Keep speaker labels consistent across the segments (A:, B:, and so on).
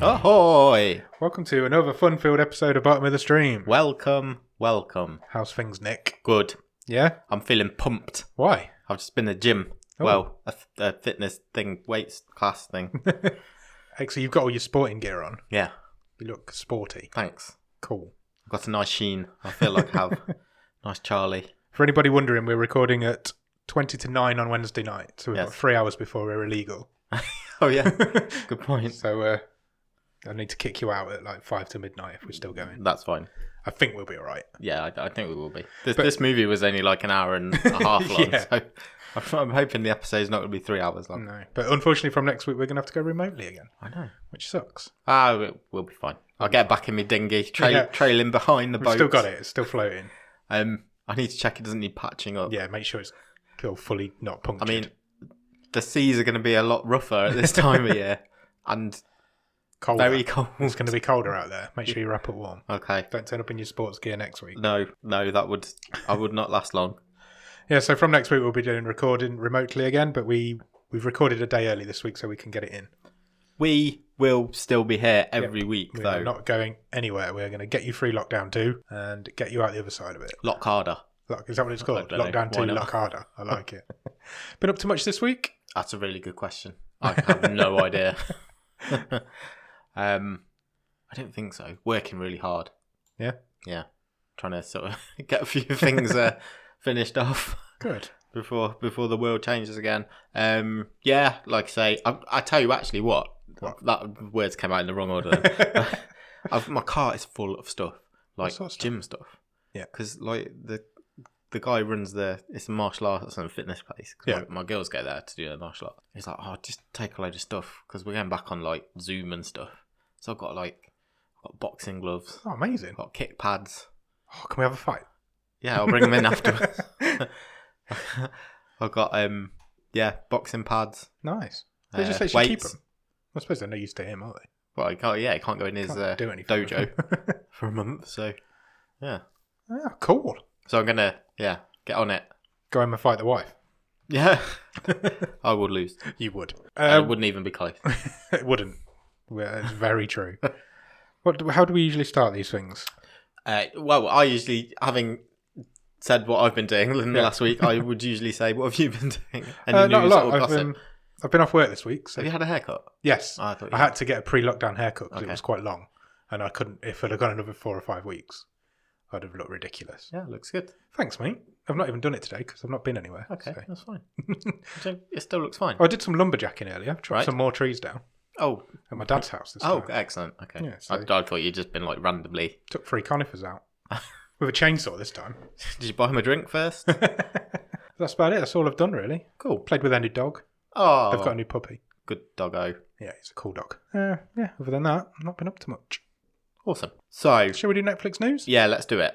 A: Ahoy!
B: Welcome to another fun-filled episode of Bottom of the Stream.
A: Welcome.
B: How's things, Nick?
A: Good.
B: Yeah?
A: I'm feeling pumped.
B: Why?
A: I've just been to the gym.
B: Oh.
A: Well, a fitness thing, weights class thing.
B: Actually, you've got all your sporting gear on.
A: Yeah.
B: You look sporty.
A: Thanks.
B: Cool.
A: I've got a nice sheen. I feel like I have. Nice Charlie.
B: For anybody wondering, we're recording at 20 to 9 on Wednesday night, so we've
A: Yes.
B: got 3 hours before we're illegal.
A: Oh, yeah. Good point.
B: So, I need to kick you out at like 5 to midnight if we're still going.
A: That's fine.
B: I think we'll be alright.
A: Yeah, I think we will be. This movie was only like an hour and a half long,
B: Yeah.
A: so I'm hoping the episode's not going to be 3 hours long.
B: No. But unfortunately, from next week, we're going to have to go remotely again,
A: I know.
B: which sucks.
A: We'll be fine. I'll get back in my dinghy, trailing behind the boat.
B: We've still got it. It's still floating.
A: I need to check it doesn't need patching up.
B: Yeah, make sure it's still fully not punctured.
A: I mean, the seas are going to be a lot rougher at this time of year, and
B: colder.
A: very cold.
B: It's going to be colder out there. Make sure you wrap it warm.
A: Okay.
B: Don't turn up in your sports gear next week.
A: No, I would not last long.
B: Yeah, so from next week we'll be doing recording remotely again, but we've recorded a day early this week so we can get it in.
A: We will still be here every week,
B: We're
A: though.
B: not going anywhere. We're going to get you through Lockdown 2 and get you out the other side of it.
A: Lock harder.
B: Is that what it's called?
A: don't know.
B: Lockdown 2,
A: Why not?
B: Lock Harder. I like it. Been up to much this week?
A: That's a really good question. I have no idea. I don't think so. Working really hard.
B: Yeah?
A: Yeah. Trying to sort of get a few things finished off.
B: Good.
A: Before the world changes again. Yeah, like I say, I tell you actually what? That words came out in the wrong order. My car is full of stuff, like
B: sort of stuff?
A: gym stuff.
B: Yeah.
A: Because like the guy runs it's a martial arts and fitness place. 'Cause
B: Yeah.
A: my girls go there to do their martial art. He's like, just take a load of stuff because we're going back on like Zoom and stuff. So I've got boxing gloves,
B: Oh, amazing.
A: I've got kick pads.
B: Oh, can we have a fight?
A: Yeah, I'll bring them in afterwards. I've got boxing pads.
B: Nice. They just say you should keep
A: weights.
B: them. I suppose they're no use to him, are they?
A: Well, he can't go in his
B: Can't do anything.
A: dojo for a month. So, yeah.
B: Yeah, cool.
A: So I'm gonna get on it.
B: Go home and fight the wife.
A: Yeah, I would lose.
B: You would.
A: It wouldn't even be close.
B: It wouldn't. Well, it's very true. How do we usually start these things?
A: Well, I usually, having said what I've been doing in the last week, I would usually say, "What have you been doing?" Any
B: Not a
A: news
B: lot.
A: or gossip?
B: I've been off work this week. So
A: Have you had a haircut?
B: yes,
A: Oh, I thought you
B: I had to get a pre-lockdown haircut because
A: Okay.
B: it was quite long, and I couldn't. If I'd have gone another 4 or 5 weeks, I'd have looked ridiculous.
A: Yeah, looks good.
B: Thanks, mate. I've not even done it today because I've not been anywhere.
A: Okay,
B: so.
A: that's fine. It still looks fine.
B: I did some lumberjacking earlier. Chopped
A: Right.
B: some more trees down
A: Oh,
B: at my dad's house this
A: oh,
B: time.
A: excellent. Okay,
B: Yeah, so-
A: I thought you'd just been like randomly.
B: Took 3 conifers out with a chainsaw this time.
A: Did you buy him a drink first?
B: That's about it. That's all I've done really.
A: Cool.
B: Played with their new dog.
A: Oh,
B: They've got a new puppy.
A: good doggo.
B: Yeah, he's a cool dog. Yeah. Other than that, I've not been up to much.
A: Awesome. So,
B: Shall we do Netflix news?
A: yeah, let's do it.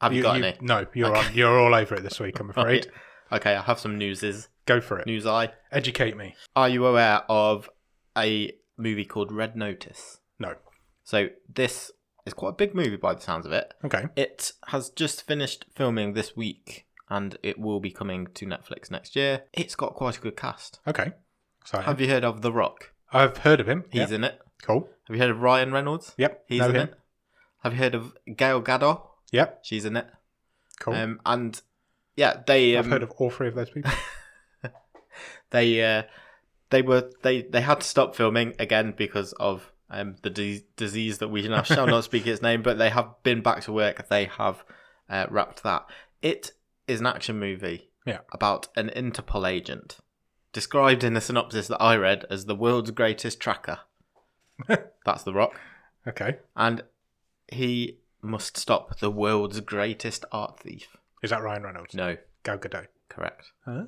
A: Have you got any?
B: No, you're all over it this week, I'm afraid.
A: Okay, I have some newses.
B: Go for it.
A: News eye.
B: Educate me.
A: Are you aware of a movie called Red Notice?
B: No.
A: So this is quite a big movie by the sounds of it.
B: Okay.
A: It has just finished filming this week and it will be coming to Netflix next year. It's got quite a good cast.
B: Okay. So
A: Have you heard of The Rock?
B: I've heard of him.
A: He's in it.
B: Cool.
A: Have you heard of Ryan Reynolds?
B: Yep.
A: He's
B: know
A: in
B: him.
A: it. Have you heard of Gail Gadot?
B: Yep.
A: She's in it.
B: Cool.
A: And yeah, they
B: I've heard of all 3 of those people.
A: they had to stop filming again because of the disease that we now shall not speak its name, but they have been back to work. They have wrapped that. It is an action movie about an Interpol agent, described in the synopsis that I read as the world's greatest tracker. That's The Rock.
B: Okay.
A: And he must stop the world's greatest art thief.
B: Is that Ryan Reynolds?
A: No,
B: Gal Gadot.
A: correct.
B: Oh.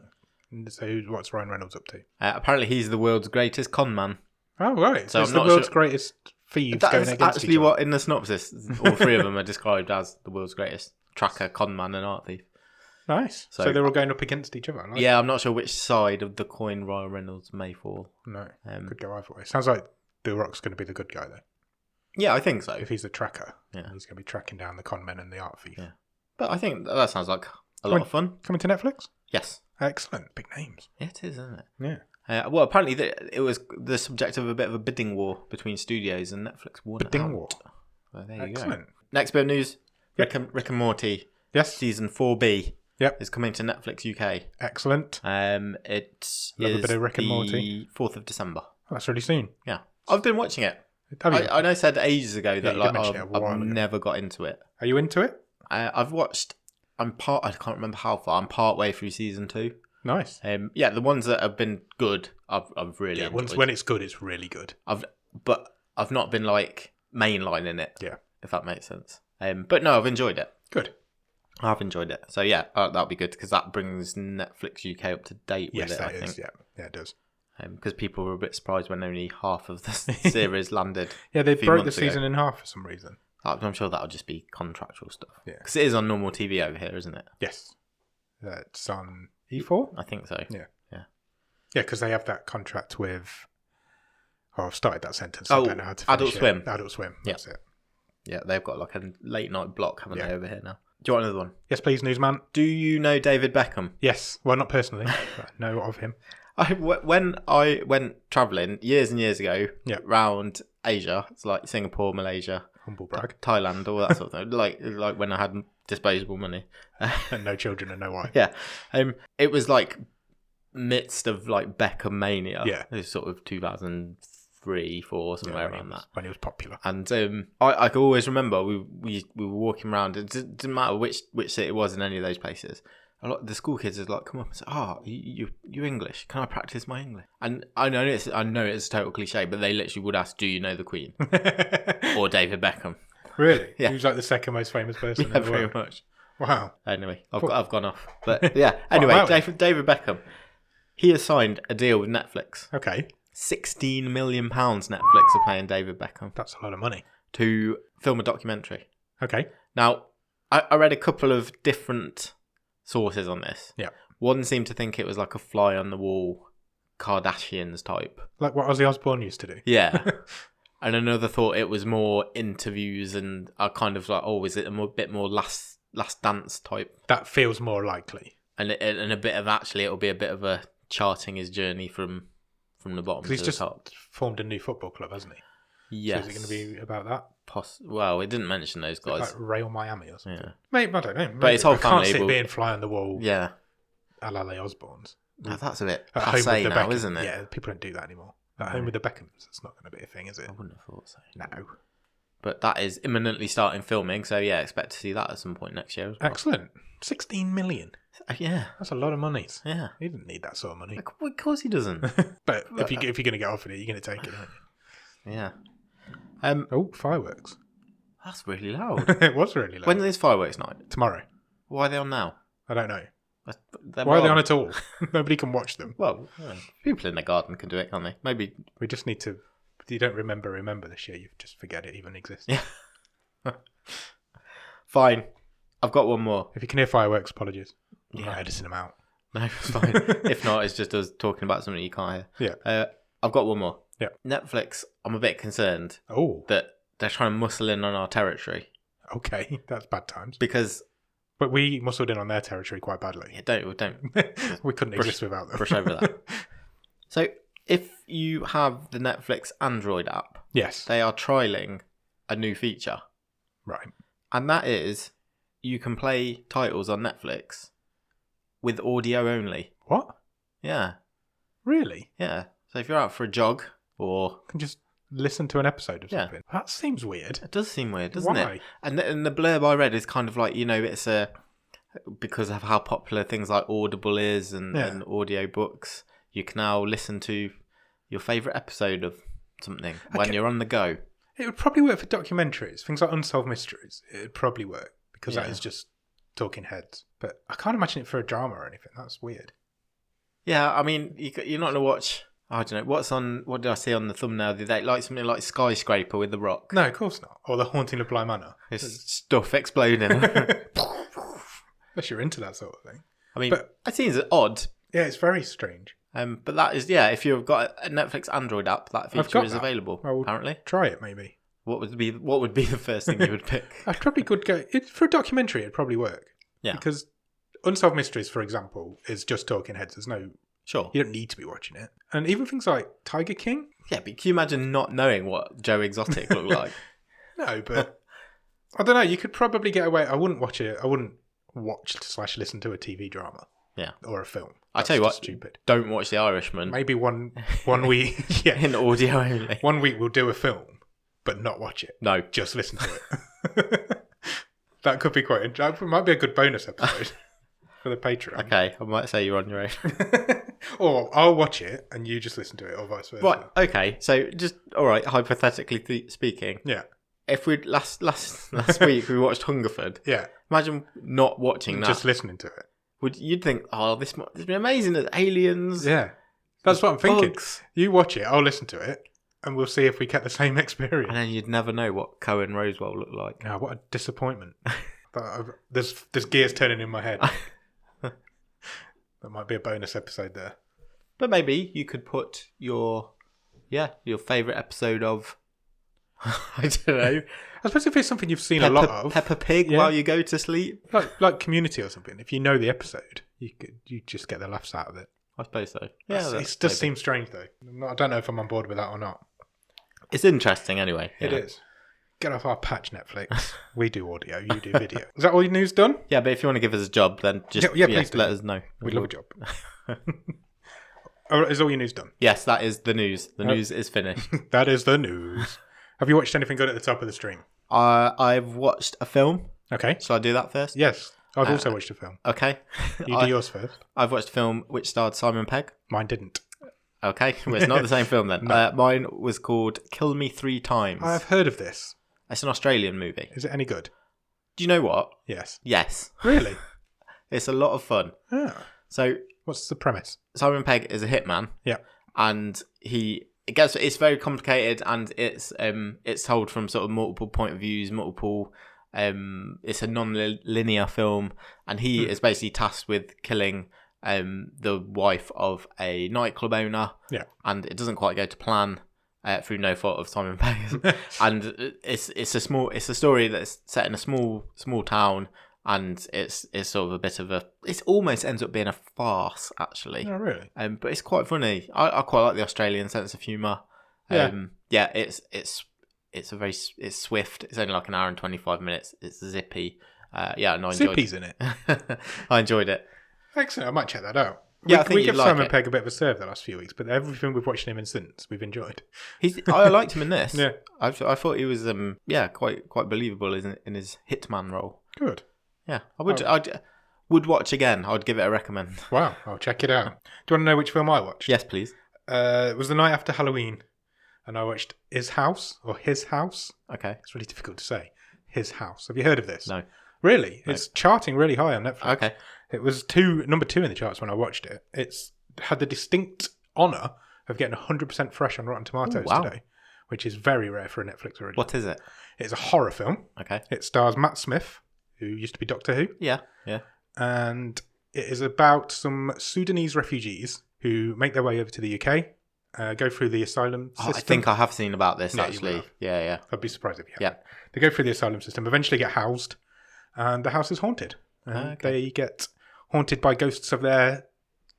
B: So what's Ryan Reynolds up to?
A: Apparently he's the world's greatest con man.
B: Oh, right.
A: So
B: So it's
A: I'm
B: the
A: not
B: world's
A: sure-
B: greatest thieves
A: That
B: going
A: is
B: against
A: actually
B: each other.
A: what, in the synopsis, all 3 of them are described as the world's greatest tracker, con man, and art thief.
B: Nice.
A: So-
B: So they're all going up against each other. I like
A: Yeah, I'm not sure which side of the coin Ryan Reynolds may fall.
B: it. No.
A: Um,
B: Could go either way. Sounds like The Rock's going to be the good guy, though.
A: yeah, I think so.
B: If he's the tracker,
A: Yeah.
B: he's going to be tracking down the con men and the art thief.
A: Yeah. But I think that sounds like a lot of fun.
B: Coming to Netflix?
A: Yes.
B: Excellent. Big names.
A: It is, isn't it?
B: Yeah.
A: Well, apparently it was the subject of a bit of a bidding war between studios, and Netflix won it
B: Bidding
A: out.
B: war.
A: So there you
B: Excellent.
A: go. Next bit of news:
B: Yep.
A: Rick and Morty.
B: Yes.
A: Season 4B.
B: Yep.
A: Is coming to Netflix UK.
B: Excellent.
A: It
B: Love a
A: is
B: bit of Rick and Morty.
A: the 4th of December.
B: Oh, that's really soon.
A: Yeah, I've been watching it.
B: Have you?
A: I know I said ages ago that
B: you did
A: like
B: mention it a while
A: I've
B: ago.
A: never got into it.
B: Are you into it?
A: I've watched. I can't remember how far. I'm part way through season 2.
B: Nice.
A: Yeah, the ones that have been good, I've really enjoyed.
B: When it's good, it's really good.
A: But I've not been like mainlining it.
B: Yeah.
A: If that makes sense. But no, I've enjoyed it.
B: Good.
A: I've enjoyed it. So yeah, that'll be good because that brings Netflix UK up to date with it.
B: Yes, that
A: I
B: is.
A: think.
B: Yeah, it does.
A: Because people were a bit surprised when only half of the series landed.
B: Yeah, they
A: a few
B: broke the
A: months ago.
B: season in half for some reason.
A: I'm sure that'll just be contractual stuff.
B: Yeah.
A: Because it is on normal TV over here, isn't it?
B: Yes. It's on E4?
A: I think so.
B: Yeah. Yeah, because they have that contract with... Oh, I've started that sentence. I
A: Oh,
B: don't know how to finish
A: Adult
B: it.
A: Swim.
B: Adult Swim.
A: Yeah.
B: That's it.
A: Yeah, they've got like a late night block, haven't
B: Yeah.
A: they, over here now? Do you want another one?
B: Yes, please, newsman.
A: Do you know David Beckham?
B: Yes. Well, not personally, but I know of him.
A: When I went travelling years and years ago round Asia, it's like Singapore, Malaysia,
B: Humble brag.
A: Thailand, all that sort of thing. Like when I had disposable money.
B: And no children and no wife.
A: Yeah. It was like midst of like Beckham mania.
B: Yeah.
A: It was sort of 2003, 4, somewhere around that.
B: When he was popular.
A: And I can always remember we were walking around. It didn't matter which city it was in any of those places. A lot of the school kids would like come up and say, you're English. Can I practice my English? And I know it's a total cliche, but they literally would ask, do you know the Queen? Or David Beckham.
B: Really?
A: Yeah.
B: He was like the second most famous person in
A: Yeah,
B: the
A: very
B: world.
A: much.
B: Wow.
A: Anyway, I've gone off. But yeah, anyway,
B: What about
A: David Beckham. He has signed a deal with Netflix.
B: Okay.
A: £16 million Netflix are paying David Beckham
B: That's a lot of money.
A: to film a documentary.
B: Okay.
A: Now, I read a couple of different sources on this.
B: Yeah.
A: One seemed to think it was like a fly on the wall Kardashians type.
B: Like what Ozzy Osbourne used to do.
A: Yeah. And another thought it was more interviews and are kind of like, is it a bit more last dance type?
B: That feels more likely.
A: And a bit of actually it'll be a bit of a charting his journey from the bottom to
B: Because he's
A: the
B: just
A: top.
B: formed a new football club, hasn't he?
A: Yes.
B: So is it going to be about that?
A: Well, it didn't mention those guys.
B: Like Real Miami or something.
A: Yeah.
B: Maybe, I don't know. Maybe.
A: But his whole
B: I can't
A: family
B: see it
A: will-
B: being fly on the wall
A: Yeah.
B: a la Les Osbournes.
A: Now, that's a bit
B: At home with
A: passé
B: the
A: now,
B: Beckhams.
A: isn't it?
B: Yeah, people don't do that anymore. At home with the Beckhams, it's not going to be a thing, is it?
A: I wouldn't have thought so.
B: No.
A: But that is imminently starting filming, so yeah, expect to see that at some point next year as well.
B: Excellent. 16 million.
A: Yeah.
B: That's a lot of money.
A: Yeah.
B: He didn't need that sort of money.
A: Of course he doesn't.
B: But if you're going to get offered it, you're going to take it, aren't you?
A: Yeah.
B: Oh, fireworks.
A: That's really loud.
B: It was really loud.
A: When is fireworks night?
B: Tomorrow.
A: Why are they on now?
B: I don't know.
A: They're
B: Why are they
A: wrong.
B: on at all? Nobody can watch them.
A: Well, people in the garden can do it, can't they? Maybe.
B: We just need to... If you don't remember this year, you just forget it even exists.
A: Yeah. Fine. I've got one more.
B: If you can hear fireworks, apologies. I'm
A: Yeah.
B: not editing them out.
A: No, it's fine. If not, it's just us talking about something you can't hear.
B: Yeah.
A: I've got one more.
B: Yeah.
A: Netflix, I'm a bit concerned
B: Oh,
A: that they're trying to muscle in on our territory
B: okay. That's bad times.
A: because
B: But we muscled in on their territory quite badly.
A: yeah, don't
B: We couldn't exist without them.
A: brush over that. So if you have the Netflix Android app,
B: Yes.
A: they are trialing a new feature,
B: Right.
A: and that is you can play titles on Netflix with audio only.
B: What?
A: Yeah,
B: Really?
A: yeah. So if you're out for a jog, or
B: You can just listen to an episode of
A: Yeah.
B: something. That seems weird.
A: it does seem weird, doesn't
B: Why?
A: it? And the blurb I read is kind of like, it's because of how popular things like Audible is and audio books. You can now listen to your favourite episode of something when you're on the go.
B: It would probably work for documentaries, things like Unsolved Mysteries. It would probably work because that
A: Yeah.
B: is just talking heads. But I can't imagine it for a drama or anything. That's weird.
A: Yeah, I mean, you're not going to watch... I don't know. What did I see on the thumbnail the other day? Like something like Skyscraper with The Rock.
B: No, of course not. Or The Haunting of Bly Manor.
A: It's stuff exploding.
B: Unless you're into that sort of thing.
A: I mean,
B: But-
A: it seems odd.
B: Yeah, it's very strange.
A: But that is, if you've got a Netflix Android app, that feature
B: got
A: is
B: that.
A: available,
B: I will-
A: apparently.
B: Try it, maybe.
A: What would be the first thing you would pick?
B: I probably could go... For a documentary, it'd probably work.
A: Yeah.
B: Because Unsolved Mysteries, for example, is just talking heads. There's no...
A: Sure.
B: You don't need to be watching it. And even things like Tiger King.
A: Yeah, but can you imagine not knowing what Joe Exotic looked like?
B: No, but I don't know. You could probably get away. I wouldn't watch it. I wouldn't watch/listen to a TV drama.
A: Yeah.
B: Or a film.
A: I tell you what,
B: stupid.
A: Don't watch The Irishman.
B: Maybe one week. Yeah.
A: In audio only.
B: 1 week we'll do a film, but not watch it.
A: No.
B: Just listen to it. That could be quite interesting. It might be a good bonus episode for the Patreon.
A: Okay, I might say you're on your own.
B: Or I'll watch it and you just listen to it, or vice versa.
A: Right, okay. So just, all right, hypothetically speaking.
B: Yeah.
A: If we last week we watched Hungerford.
B: Yeah.
A: Imagine not watching that.
B: Just listening to it.
A: You'd think, oh, this would be amazing. There's aliens.
B: Yeah. That's what I'm thinking.
A: Bugs.
B: You watch it, I'll listen to it, and we'll see if we get the same experience.
A: And then you'd never know what Cohen Rosewell looked like.
B: Oh, what a disappointment. There's gears turning in my head. That might be a bonus episode there.
A: But maybe you could put your favourite episode of, I don't know.
B: I suppose if it's something you've seen a lot of.
A: Peppa Pig while you go to sleep.
B: Like Community or something. If you know the episode, you just get the laughs out of it.
A: I suppose so. Yeah,
B: it does seem strange though. I don't know if I'm on board with that or not.
A: It's interesting anyway.
B: It is. Get off our patch, Netflix. We do audio, you do video. Is that all your news done?
A: Yeah, but if you want to give us a job, then just
B: please
A: let us know.
B: We'd love a job. Is all your news done?
A: Yes, that is the news. The news is finished.
B: That is the news. Have you watched anything good at the top of the stream?
A: I've watched a film.
B: Okay.
A: Shall I do that first?
B: Yes. I've also watched a film.
A: Okay.
B: You do yours first.
A: I've watched a film which starred Simon Pegg.
B: Mine didn't.
A: Okay. Well, it's not the same film then.
B: No.
A: Mine was called Kill Me 3 Times.
B: I've heard of this.
A: It's an Australian movie.
B: Is it any good?
A: Do you know what?
B: Yes.
A: Yes.
B: Really?
A: It's a lot of fun.
B: Oh.
A: So,
B: what's the premise?
A: Simon Pegg is a hitman.
B: Yeah.
A: And it's very complicated, and it's told from sort of multiple point of views, it's a non-linear film, and he is basically tasked with killing the wife of a nightclub owner.
B: Yeah.
A: And it doesn't quite go to plan. Through no fault of Simon Pegg, and it's a story that's set in a small town, and it's sort of a bit of it almost ends up being a farce actually.
B: Oh really?
A: But it's quite funny. I quite like the Australian sense of humour. It's swift. It's only like an hour and 25 minutes. It's zippy. I enjoyed
B: Zippy's in it.
A: I enjoyed it.
B: Excellent. I might check that out.
A: Yeah, I think
B: we give Simon
A: it.
B: Pegg a bit of a serve the last few weeks, but everything we've watched him in since we've enjoyed.
A: I liked him in this.
B: Yeah,
A: I thought he was quite believable in his hitman role.
B: Good.
A: Yeah, I would watch again. I would give it a recommend.
B: Wow, I'll check it out. Do you want to know which film I watched?
A: Yes, please.
B: It was the night after Halloween, and I watched His House.
A: Okay,
B: it's really difficult to say. His House. Have you heard of this?
A: No.
B: Really?
A: No.
B: It's charting really high on Netflix.
A: Okay.
B: It was number 2 in the charts when I watched it. It's had the distinct honour of getting 100% fresh on Rotten Tomatoes today, which is very rare for a Netflix original.
A: What is it?
B: It's a horror film.
A: Okay.
B: It stars Matt Smith, who used to be Doctor Who.
A: Yeah.
B: And it is about some Sudanese refugees who make their way over to the UK, go through the asylum system.
A: I think I have seen about this,
B: No, you
A: actually.
B: will have.
A: Yeah.
B: I'd be surprised if you
A: Yeah.
B: haven't. They go through the asylum system, eventually get housed, and the house is haunted. And they get haunted by ghosts of their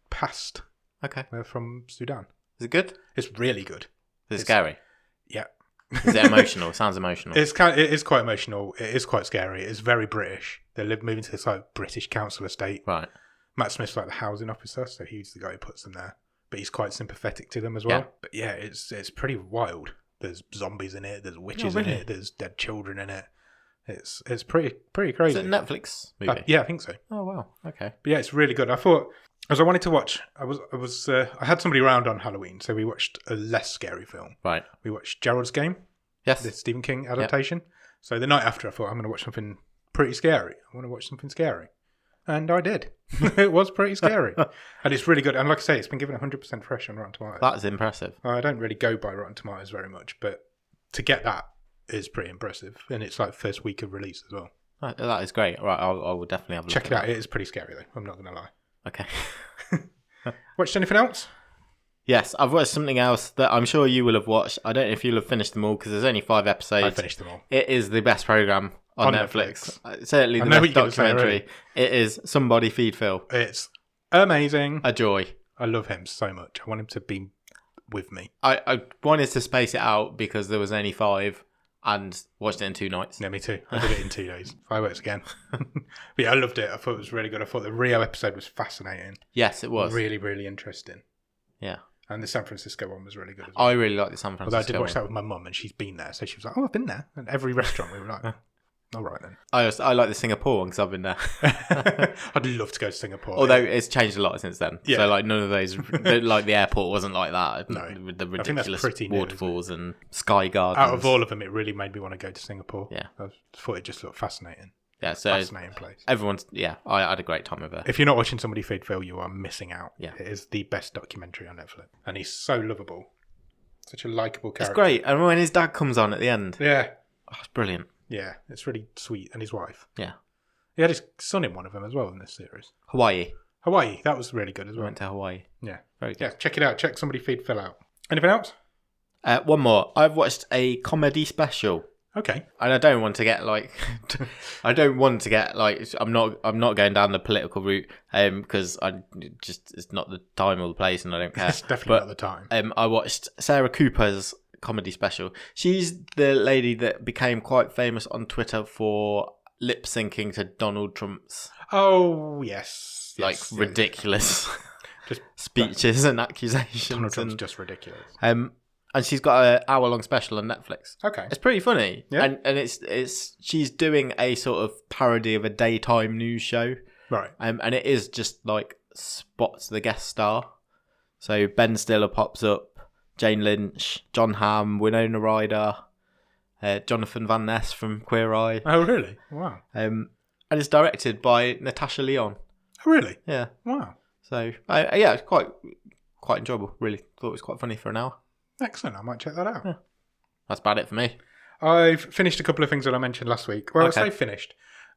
B: past.
A: Okay.
B: They're from Sudan.
A: Is it good?
B: It's really good.
A: Is it scary?
B: Yeah.
A: Is it emotional? It sounds emotional.
B: It is quite emotional. It is quite scary. It's very British. They're moving to this like British council estate.
A: Right.
B: Matt Smith's like the housing officer, so he's the guy who puts them there. But he's quite sympathetic to them as well.
A: Yeah.
B: But yeah, it's pretty wild. There's zombies in it. There's witches in it. There's dead children in it. It's pretty crazy.
A: Is it a Netflix movie?
B: Yeah, I think so.
A: Oh wow. Okay.
B: But yeah, it's really good. I thought, as I wanted to watch, I had somebody around on Halloween, so we watched a less scary film.
A: Right.
B: We watched Gerald's Game.
A: Yes.
B: The Stephen King adaptation. Yep. So the night after, I thought I'm going to watch something pretty scary. I want to watch something scary, and I did. It was pretty scary, and it's really good. And like I say, it's been given 100% fresh on Rotten Tomatoes.
A: That is impressive.
B: I don't really go by Rotten Tomatoes very much, but to get that is pretty impressive, and it's like first week of release as well.
A: That is great. Right, I will definitely have a look.
B: Check it out. It is pretty scary though. I'm not going to lie.
A: Okay.
B: Watched anything else?
A: Yes, I've watched something else that I'm sure you will have watched. I don't know if you'll have finished them all because there's only 5 episodes.
B: I finished them all.
A: It is the best program on Netflix. Certainly the best documentary. It is Somebody Feed Phil.
B: It's amazing.
A: A joy.
B: I love him so much. I want him to be with me.
A: I wanted to space it out because there was only 5 and watched it in 2 nights.
B: Yeah, me too. I did it in 2 days. Fireworks again. But yeah, I loved it. I thought it was really good. I thought the Rio episode was fascinating.
A: Yes, it was.
B: Really, really interesting.
A: Yeah.
B: And the San Francisco one was really good as well.
A: I really like the San Francisco
B: Although I did watch
A: one.
B: that with my mum and she's been there. So she was like, oh, I've been there. And every restaurant we were like, all right then.
A: I like the Singapore one because I've been there.
B: I'd love to go to Singapore.
A: Although it's changed a lot since then.
B: Yeah.
A: So like none of those, like the airport wasn't like that.
B: No.
A: With the
B: I think that's
A: ridiculous
B: pretty new,
A: waterfalls and sky gardens.
B: Out of all of them, it really made me want to go to Singapore.
A: Yeah.
B: I thought it just looked fascinating.
A: Yeah, so
B: Fascinating place.
A: I had a great time with her.
B: If you're not watching Somebody Feed Phil, you are missing out.
A: Yeah.
B: It is the best documentary on Netflix. And he's so lovable. Such a likeable character.
A: It's great. And when his dad comes on at the end,
B: Yeah.
A: it's brilliant.
B: Yeah. It's really sweet. And his wife.
A: Yeah.
B: He had his son in one of them as well in this series.
A: Hawaii.
B: Hawaii. That was really good as
A: We
B: well.
A: went to Hawaii.
B: Yeah.
A: Very good.
B: Yeah. Check it out. Check Somebody Feed Phil out. Anything else?
A: One more. I've watched a comedy special.
B: Okay.
A: And I don't want to get like, I'm not going down the political route, because it's not the time or the place, and I don't care.
B: It's definitely not the time.
A: I watched Sarah Cooper's comedy special. She's the lady that became quite famous on Twitter for lip syncing to Donald Trump's
B: Oh, yes.
A: ridiculous
B: Just
A: speeches and accusations.
B: Donald Trump's just ridiculous.
A: And she's got an hour-long special on Netflix.
B: Okay.
A: It's pretty funny.
B: Yeah.
A: And it's she's doing a sort of parody of a daytime news show.
B: Right.
A: And it is just like spots the guest star. So Ben Stiller pops up, Jane Lynch, John Hamm, Winona Ryder, Jonathan Van Ness from Queer Eye.
B: Oh, really? Wow.
A: And it's directed by Natasha Lyonne.
B: Oh, really?
A: Yeah.
B: Wow.
A: So yeah, it's quite enjoyable. Really thought it was quite funny for an hour.
B: Excellent. I might check that out.
A: Yeah. That's about it for me.
B: I've finished a couple of things that I mentioned last week. Well,
A: Okay.
B: I say finished.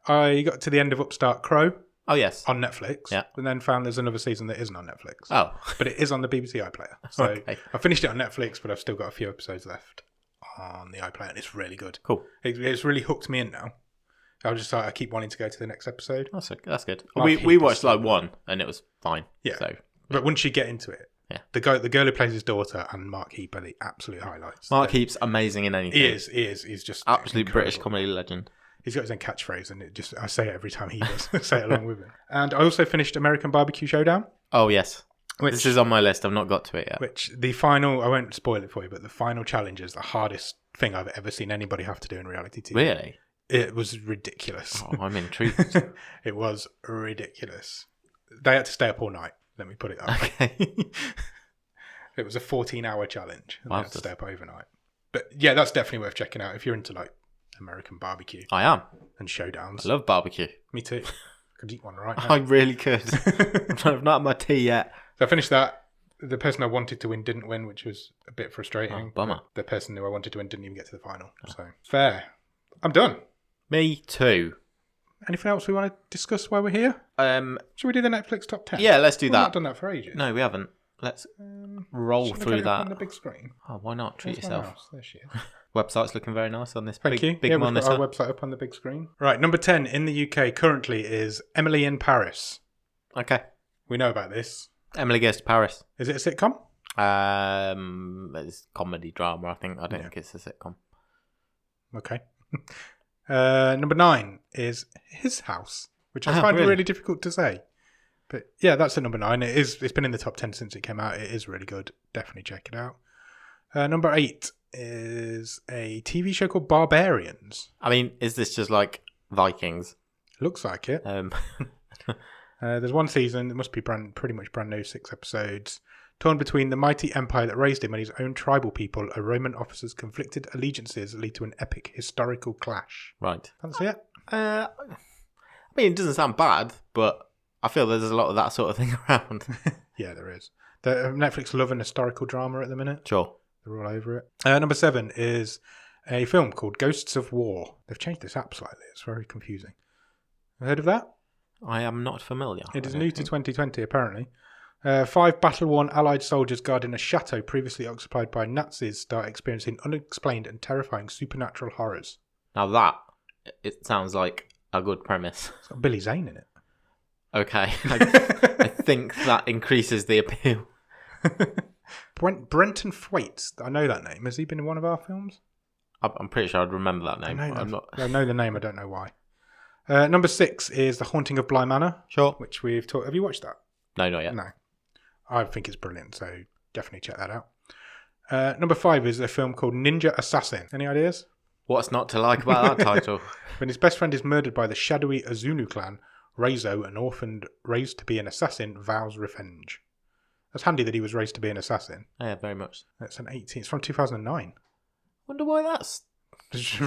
B: I got to the end of Upstart Crow
A: Oh yes.
B: on Netflix.
A: Yeah.
B: And then found there's another season that isn't on Netflix.
A: Oh.
B: But it is on the BBC iPlayer. So
A: Okay.
B: I finished it on Netflix, but I've still got a few episodes left on the iPlayer, and it's really good.
A: Cool.
B: It's really hooked me in now. I keep wanting to go to the next episode.
A: That's good.
B: Mark
A: We
B: Heap
A: watched
B: is
A: like
B: so
A: one and it was fine.
B: Yeah.
A: So
B: But once you get into it,
A: Yeah.
B: the girl who plays his daughter and Mark Heap are the absolute highlights.
A: Mark Heap's amazing in anything.
B: He is. He's just
A: Absolute
B: incredible.
A: British comedy legend.
B: He's got his own catchphrase, and I say it every time he does. Say it along with him. And I also finished American Barbecue Showdown.
A: Oh yes.
B: Which,
A: This is on my list. I've not got to it yet.
B: Which the final, I won't spoil it for you, but the final challenge is the hardest thing I've ever seen anybody have to do in reality TV.
A: Really?
B: It was ridiculous.
A: Oh, I'm intrigued.
B: It was ridiculous. They had to stay up all night. Let me put it that way.
A: Okay.
B: It was a 14-hour challenge. And
A: Wow.
B: they had to stay up overnight. But yeah, that's definitely worth checking out if you're into like American barbecue
A: I am.
B: and showdowns.
A: I love barbecue.
B: Me too. Could eat one right
A: I
B: now.
A: really could. I've not had my tea yet.
B: So I finished that. The person I wanted to win didn't win, which was a bit frustrating.
A: Oh, bummer.
B: The person who I wanted to win didn't even get to the final. So fair. I'm done.
A: Me too.
B: Anything else we want to discuss while we're here? Should we do the Netflix top 10?
A: Yeah, let's do
B: We've
A: that.
B: not done that for ages.
A: No, we haven't. Let's roll
B: Should we
A: through
B: get it up
A: that.
B: on the big screen.
A: Oh, why not? Treat
B: Where's my
A: yourself.
B: mouse? There she is.
A: Website's looking very nice on this
B: Thank you.
A: big
B: Yeah, we've
A: monitor.
B: got our website up on the big screen. Right, number 10 in the UK currently is Emily in Paris.
A: Okay.
B: We know about this.
A: Emily Goes to Paris.
B: Is it a sitcom?
A: It's comedy drama, I think. I don't think it's a sitcom.
B: Okay. Number 9 is His House, which I
A: Oh,
B: find
A: really?
B: really difficult to say. But yeah, that's at number 9. It's been in the top 10 since it came out. It is really good. Definitely check it out. Number 8 is a TV show called Barbarians.
A: I mean, is this just like Vikings?
B: Looks like it. There's one season. It must be pretty much brand new, 6 episodes. Torn between the mighty empire that raised him and his own tribal people, a Roman officer's conflicted allegiances lead to an epic historical clash.
A: Right.
B: Fancy it?
A: I mean, it doesn't sound bad, but I feel there's a lot of that sort of thing around.
B: Yeah, there is. Netflix love an historical drama at the minute.
A: Sure.
B: They're all over it. Number 7 is a film called Ghosts of War. They've changed this app slightly. It's very confusing. Heard of that?
A: I am not familiar.
B: It is new to 2020, apparently. 5 battle-worn Allied soldiers guarding a chateau previously occupied by Nazis start experiencing unexplained and terrifying supernatural horrors.
A: Now that, it sounds like a good premise.
B: It's got Billy Zane in it.
A: Okay. I think that increases the appeal.
B: Brenton Thwaites. I know that name. Has he been in one of our films?
A: I'm pretty sure I'd remember that name.
B: I know the name. I don't know why. Number 6 is The Haunting of Bly Manor.
A: Sure.
B: Which we've talked. Have you watched that?
A: No, not yet.
B: No. I think it's brilliant, so definitely check that out. Number 5 is a film called Ninja Assassin. Any ideas?
A: What's not to like about that title?
B: When his best friend is murdered by the shadowy Azunu clan, Reizo, an orphan raised to be an assassin, vows revenge. That's handy that he was raised to be an assassin.
A: Yeah, very much.
B: It's from 2009.
A: Wonder why that's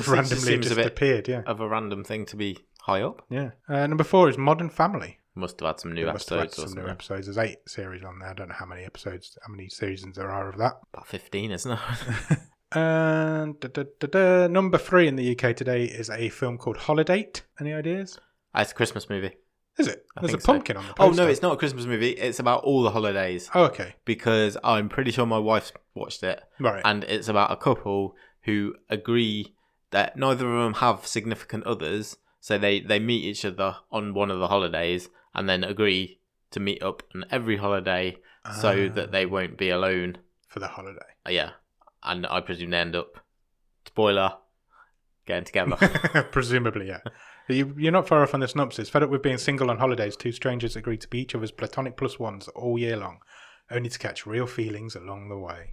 B: randomly just appeared. Yeah,
A: of a random thing to be high up.
B: Yeah. Number 4 is Modern Family.
A: Must have had some new episodes.
B: New episodes. There's 8 series on there. I don't know how many seasons there are of that.
A: About 15, isn't it?
B: And number 3 in the UK today is a film called Holiday. Any ideas?
A: It's a Christmas movie.
B: Is it? There's a pumpkin on the poster.
A: Oh, no, it's not a Christmas movie. It's about all the holidays.
B: Oh, okay.
A: Because I'm pretty sure my wife's watched it.
B: Right.
A: And it's about a couple who agree that neither of them have significant others. So they meet each other on one of the holidays and then agree to meet up on every holiday so that they won't be alone.
B: For the holiday.
A: Yeah. And I presume they end up, spoiler, getting together.
B: Presumably, yeah. You're not far off on the synopsis. Fed up with being single on holidays, 2 strangers agree to be each other's platonic plus ones all year long, only to catch real feelings along the way.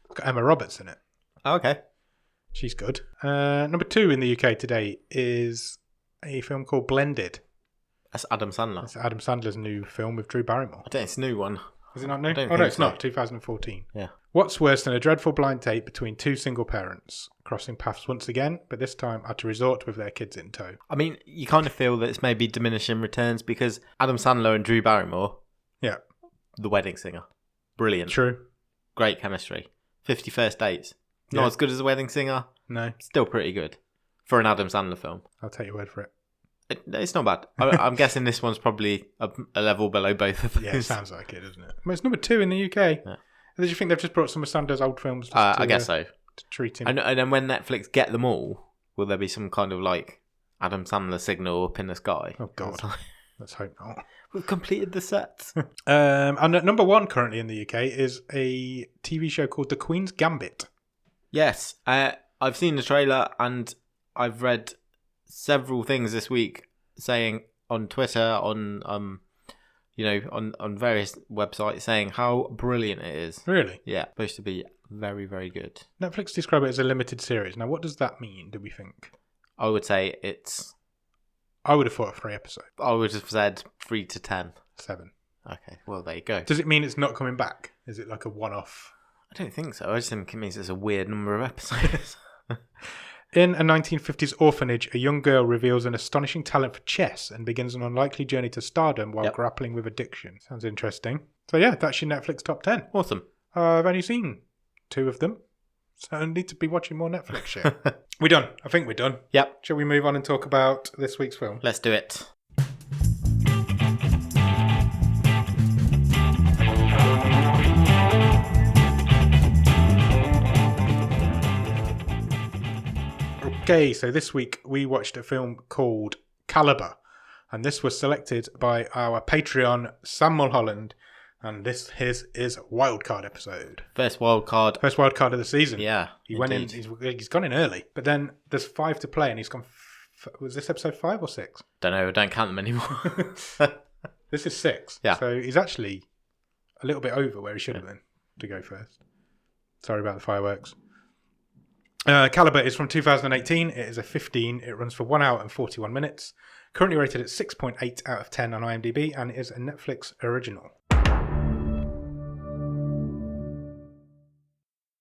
B: It's got Emma Roberts in it.
A: Oh, okay.
B: She's good. Number 2 in the UK today is a film called Blended.
A: That's Adam Sandler.
B: It's Adam Sandler's new film with Drew Barrymore.
A: I think it's a new one.
B: Is it not new?
A: No,
B: it's not. 2014.
A: Yeah.
B: What's worse than a dreadful blind date between 2 single parents crossing paths once again, but this time at a resort with their kids in tow?
A: I mean, you kind of feel that it's maybe diminishing returns because Adam Sandler and Drew Barrymore,
B: yeah,
A: The Wedding Singer, brilliant.
B: True.
A: Great chemistry. 50 First Dates. Not as good as The Wedding Singer.
B: No.
A: Still pretty good for an Adam Sandler film.
B: I'll take your word for it.
A: It's not bad. I'm guessing this one's probably a level below both of those.
B: Yeah, it sounds like it, doesn't it? I mean, it's number 2 in the UK. Yeah. Did you think they've just brought some of Sandler's old films?
A: I guess so.
B: To treat him.
A: And then when Netflix get them all, will there be some kind of like Adam Sandler signal up in the sky?
B: Oh God, let's hope not.
A: We've completed the sets.
B: And at number 1 currently in the UK is a TV show called The Queen's Gambit.
A: Yes, I've seen the trailer and I've read several things this week saying on Twitter, on various websites saying how brilliant it is.
B: Really?
A: Yeah, supposed to be very, very good.
B: Netflix describe it as a limited series. Now, what does that mean, do we think?
A: I would say it's...
B: I would have thought 3 episodes.
A: I would have said 3 to 10.
B: 7.
A: Okay, well, there you go.
B: Does it mean it's not coming back? Is it like a one-off?
A: I don't think so. I just think it means it's a weird number of episodes.
B: In a 1950s orphanage, a young girl reveals an astonishing talent for chess and begins an unlikely journey to stardom while grappling with addiction. Sounds interesting. So yeah, that's your Netflix top 10.
A: Awesome.
B: I've only seen 2 of them, so I need to be watching more Netflix shit. We're done. I think we're done.
A: Yep.
B: Shall we move on and talk about this week's film?
A: Let's do it.
B: Okay, so this week we watched a film called Calibre, and this was selected by our Patreon, Sam Mulholland, and this is his wildcard episode.
A: First wildcard
B: of the season.
A: Yeah,
B: he went in. He's gone in early, but then there's 5 to play, and he's gone. Was this episode 5 or 6?
A: Don't know. I don't count them anymore.
B: This is 6.
A: Yeah.
B: So he's actually a little bit over where he should have been to go first. Sorry about the fireworks. Calibre is from 2018. It is a 15. It runs for 1 hour and 41 minutes. Currently rated at 6.8 out of 10 on IMDb and is a Netflix original.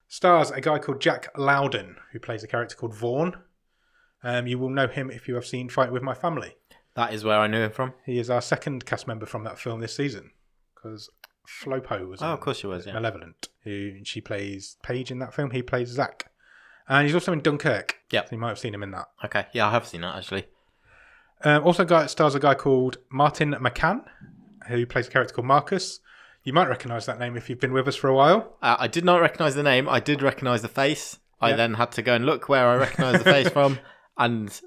B: Stars a guy called Jack Lowden, who plays a character called Vaughn. You will know him if you have seen Fight With My Family.
A: That is where I knew him from.
B: He is our second cast member from that film this season, because Flopo was
A: of course she was,
B: Malevolent. She plays Paige in that film. He plays Zach. And he's also in Dunkirk.
A: Yeah.
B: So you might have seen him in that.
A: Okay. Yeah, I have seen that, actually.
B: Also stars a guy called Martin McCann, who plays a character called Marcus. You might recognise that name if you've been with us for a while.
A: I did not recognise the name. I did recognise the face. I then had to go and look where I recognised the face from. And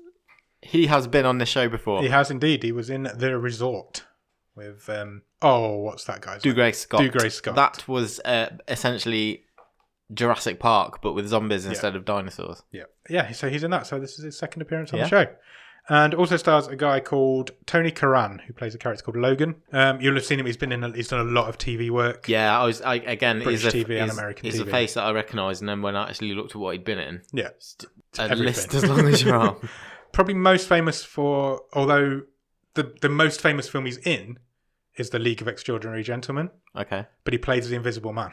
A: he has been on this show before.
B: He has indeed. He was in The Resort with what's that guy's name?
A: Dougray Scott.
B: Dougray Scott.
A: That was essentially Jurassic Park, but with zombies instead of dinosaurs.
B: Yeah. So he's in that. So this is his second appearance on the show. And also stars a guy called Tony Curran, who plays a character called Logan. You'll have seen him. He's done a lot of TV work.
A: Yeah, British
B: TV and American TV.
A: He's a face that I recognise, and then when I actually looked at what he'd been in, a
B: everything.
A: list as long as your arm.
B: Probably most famous for, although the most famous film he's in is The League of Extraordinary Gentlemen.
A: Okay.
B: But he plays the Invisible Man.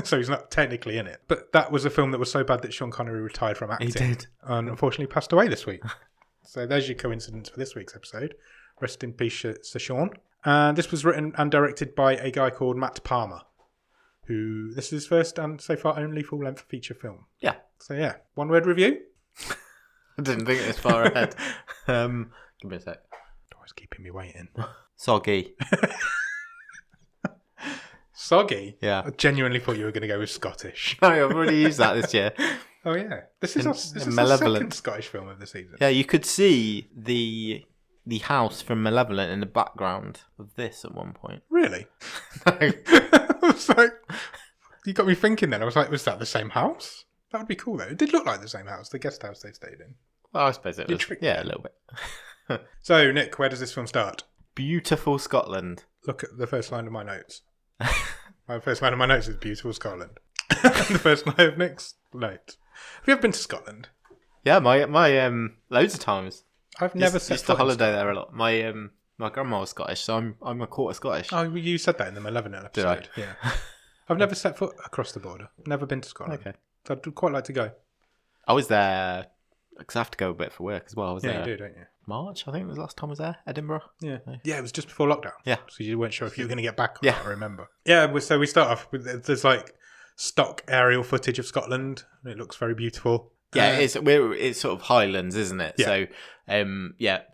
B: So he's not technically in it. But that was a film that was so bad that Sean Connery retired from acting.
A: He did.
B: And unfortunately passed away this week. So there's your coincidence for this week's episode. Rest in peace, Sir Sean. And this was written and directed by a guy called Matt Palmer, who this is his first and so far only full-length feature film.
A: Yeah.
B: So yeah, one-word review.
A: I didn't think it was far ahead. Give me a sec.
B: Always keeping me waiting.
A: Soggy.
B: Soggy?
A: Yeah.
B: I genuinely thought you were going to go with Scottish.
A: No, I've already used that this year.
B: Oh yeah, this is our second Scottish film of the season.
A: Yeah, you could see the house from Malevolent in the background of this at one point.
B: Really?
A: No.
B: I was like, you got me thinking then. I was like, was that the same house? That would be cool though. It did look like the same house, the guest house they stayed in.
A: Well, I suppose it was. Yeah, a little bit.
B: So, Nick, where does this film start?
A: Beautiful Scotland.
B: Look at the first line of my notes. My first line of my notes is beautiful Scotland. The first line of Nick's note. Have you ever been to Scotland?
A: Yeah, my loads of times.
B: I've never set
A: used to holiday there a lot. My grandma was Scottish, so I'm a quarter Scottish.
B: Oh, you said that in the Malevolent episode.
A: Did I?
B: Yeah. I've never set foot across the border. Never been to Scotland.
A: Okay.
B: So I'd quite like to go.
A: I was there because I have to go a bit for work as well. I was there.
B: Yeah, you do, don't you?
A: March, I think was the last time I was there. Edinburgh.
B: Yeah. Yeah, it was just before lockdown.
A: Yeah.
B: So you weren't sure if you were going to get back or
A: Yeah.
B: not, I remember. Yeah, so we start off with, there's like stock aerial footage of Scotland. It looks very beautiful.
A: Yeah, it's sort of Highlands, isn't it?
B: Yeah.
A: So,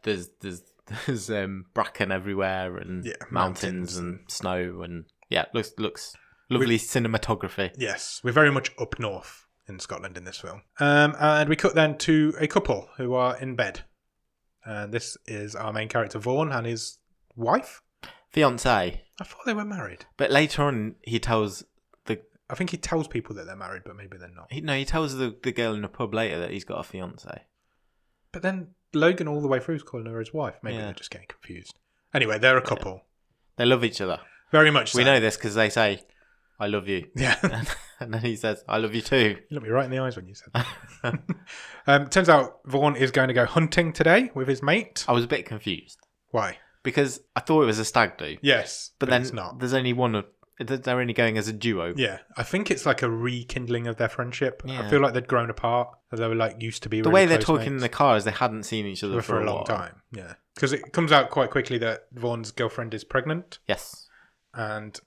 A: there's bracken everywhere and mountains and snow and looks lovely cinematography.
B: Yes, we're very much up north in Scotland in this film. And we cut then to a couple who are in bed. And this is our main character, Vaughan, and his wife.
A: Fiancé.
B: I thought they were married.
A: But later on, he tells
B: I think he tells people that they're married, but maybe they're not.
A: he tells the girl in the pub later that he's got a fiancé.
B: But then Logan all the way through is calling her his wife. Maybe they're just getting confused. Anyway, they're a couple.
A: Yeah. They love each other.
B: Very much so.
A: We know this because they say, I love you.
B: Yeah.
A: And then he says, I love you too.
B: You looked me right in the eyes when you said that. Turns out Vaughan is going to go hunting today with his mate.
A: I was a bit confused.
B: Why?
A: Because I thought it was a stag do.
B: Yes,
A: but then
B: it's not.
A: There's only one of... They're only going as a duo.
B: Yeah, I think it's like a rekindling of their friendship.
A: Yeah.
B: I feel like they'd grown apart. They were like used to be.
A: The
B: really
A: way they're
B: close
A: talking
B: mates.
A: in the car is they hadn't seen each other
B: for a long time. Yeah, because it comes out quite quickly that Vaughan's girlfriend is pregnant.
A: Yes,
B: and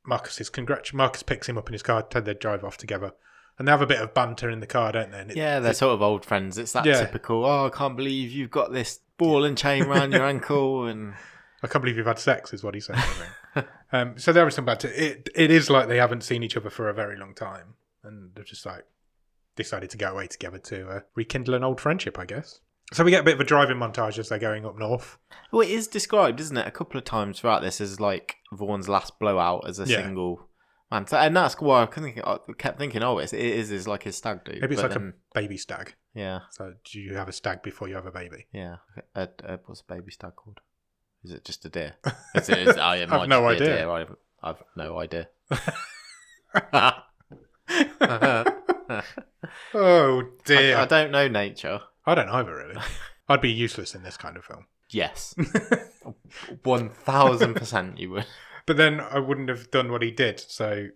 B: Marcus picks him up in his car. They drive off together, and they have a bit of banter in the car, don't they?
A: And they're sort of old friends. It's that typical. Oh, I can't believe you've got this ball and chain around your ankle, and
B: I can't believe you've had sex, is what he said. So there is some banter. It is like they haven't seen each other for a very long time, and they've just like decided to go away together to rekindle an old friendship, I guess. So we get a bit of a driving montage as they're going up north.
A: Well, it is described, isn't it, a couple of times throughout this as like Vaughan's last blowout as a single man. So, and that's why I kept thinking, it is like his stag do.
B: Maybe it's like a baby stag.
A: Yeah.
B: So do you have a stag before you have a baby?
A: Yeah. What's a baby stag called? Is it just a deer? I
B: have no idea.
A: I've no idea.
B: Oh dear.
A: I don't know nature.
B: I don't either, really. I'd be useless in this kind of film.
A: Yes. 1000% you would.
B: But then I wouldn't have done what he did, so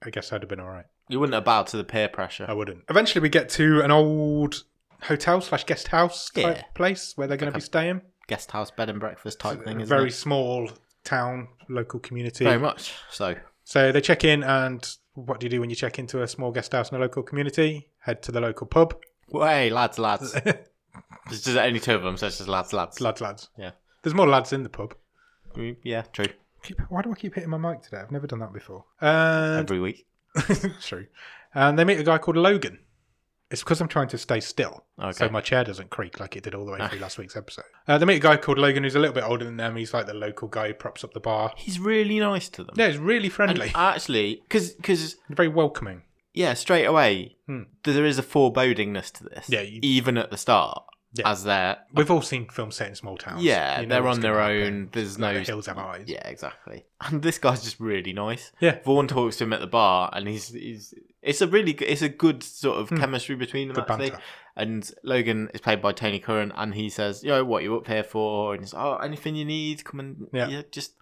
B: I guess I'd have been alright.
A: You wouldn't have bowed to the peer pressure.
B: I wouldn't. Eventually we get to an old hotel / guest house type place where they're going to be staying.
A: Guest house, bed and breakfast type thing, isn't it?
B: Very small town, local community.
A: Very much so. So
B: they check in, and what do you do when you check into a small guest house in a local community? Head to the local pub.
A: Well, hey, lads. There's just only two of them, so it's just lads.
B: Lads.
A: Yeah.
B: There's more lads in the pub.
A: Yeah, true.
B: Why do I keep hitting my mic today? I've never done that before.
A: Every week.
B: True. And they meet a guy called Logan. It's because I'm trying to stay still, so my chair doesn't creak like it did all the way through last week's episode. They meet a guy called Logan who's a little bit older than them. He's like the local guy who props up the bar.
A: He's really nice to them.
B: Yeah, he's really friendly.
A: And actually, because
B: very welcoming.
A: Yeah, straight away, there is a forebodingness to this. Yeah, even at the start, as we've
B: all seen films set in small towns.
A: Yeah, they're on their own. There's no
B: the hills have eyes.
A: Yeah, exactly. And this guy's just really nice.
B: Yeah,
A: Vaughn talks to him at the bar, and it's a good sort of chemistry between them. Good actually. Banter. And Logan is played by Tony Curran, and he says, "Yo, what are you up here for?" And he's, "Oh, anything you need, come and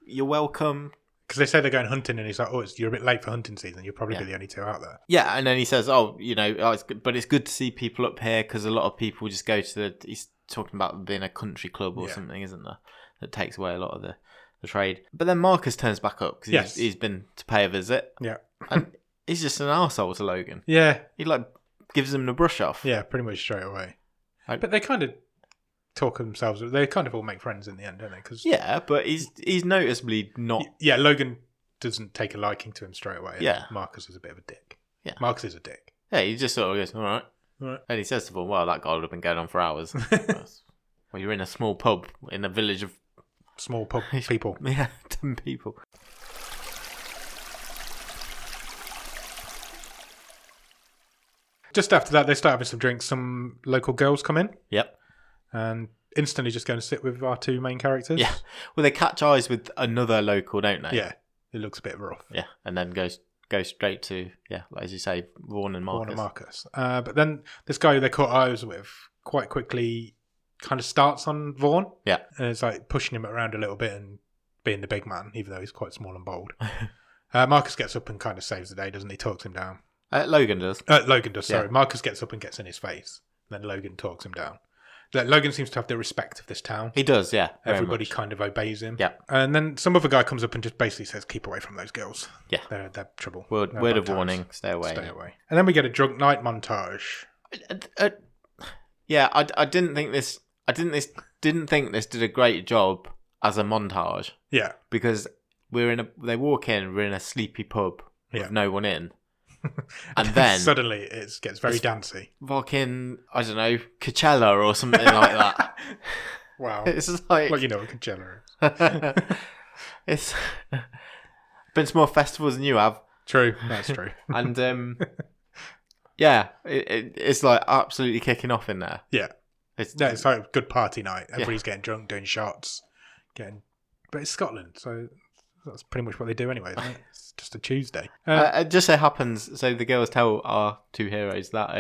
A: you're welcome."
B: Because they say they're going hunting, and he's like, "Oh, you're a bit late for hunting season. You'll probably be the only two out there."
A: Yeah, and then he says, it's good to see people up here because a lot of people just go to he's talking about being a country club or something, isn't there? That takes away a lot of the trade. But then Marcus turns back up because he's been to pay a visit.
B: Yeah,
A: and he's just an arsehole to Logan.
B: Yeah,
A: he gives him the brush off.
B: Yeah, pretty much straight away. But they kind of talk of themselves. They kind of all make friends in the end, don't they? Cause,
A: but he's noticeably not.
B: Yeah, Logan doesn't take a liking to him straight away.
A: Yeah,
B: Marcus is a bit of a dick.
A: Yeah,
B: Marcus is a dick.
A: Yeah, he just sort of goes, all right. And he says to them, "Well, that guy would have been going on for hours." Well, you're in a small pub in a village of
B: small pub people.
A: Yeah, 10 people.
B: Just after that, they start having some drinks. Some local girls come in.
A: Yep.
B: And instantly just going to sit with our two main characters.
A: Yeah. Well, they catch eyes with another local, don't they?
B: Yeah. It looks a bit rough.
A: Yeah. And then go straight to, as you say, Vaughn and Marcus.
B: But then this guy who they caught eyes with quite quickly kind of starts on Vaughn.
A: Yeah.
B: And it's like pushing him around a little bit and being the big man, even though he's quite small and bold. Marcus gets up and kind of saves the day, doesn't he? Talks him down.
A: Logan does.
B: Sorry. Marcus gets up and gets in his face. Then Logan talks him down. Logan seems to have the respect of this town.
A: He does, yeah.
B: Everybody kind of obeys him.
A: Yeah.
B: And then some other guy comes up and just basically says, keep away from those girls.
A: Yeah.
B: They're trouble.
A: Word of warning, stay away.
B: Stay away. And then we get a drunk night montage.
A: I didn't think this... didn't think this did a great job as a montage.
B: Yeah.
A: Because they walk in, we're in a sleepy pub with no one in. And then
B: suddenly it gets very dancey.
A: Fucking, I don't know, Coachella or something like that.
B: Wow.
A: It's like...
B: Well, you know what Coachella is.
A: It's been to more festivals than you have.
B: True, that's true.
A: And it's like absolutely kicking off in there.
B: Yeah. It's like a good party night. Everybody's getting drunk, doing shots, but it's Scotland, so that's pretty much what they do anyway, isn't it? It's just a Tuesday.
A: It just so happens, so the girls tell our two heroes that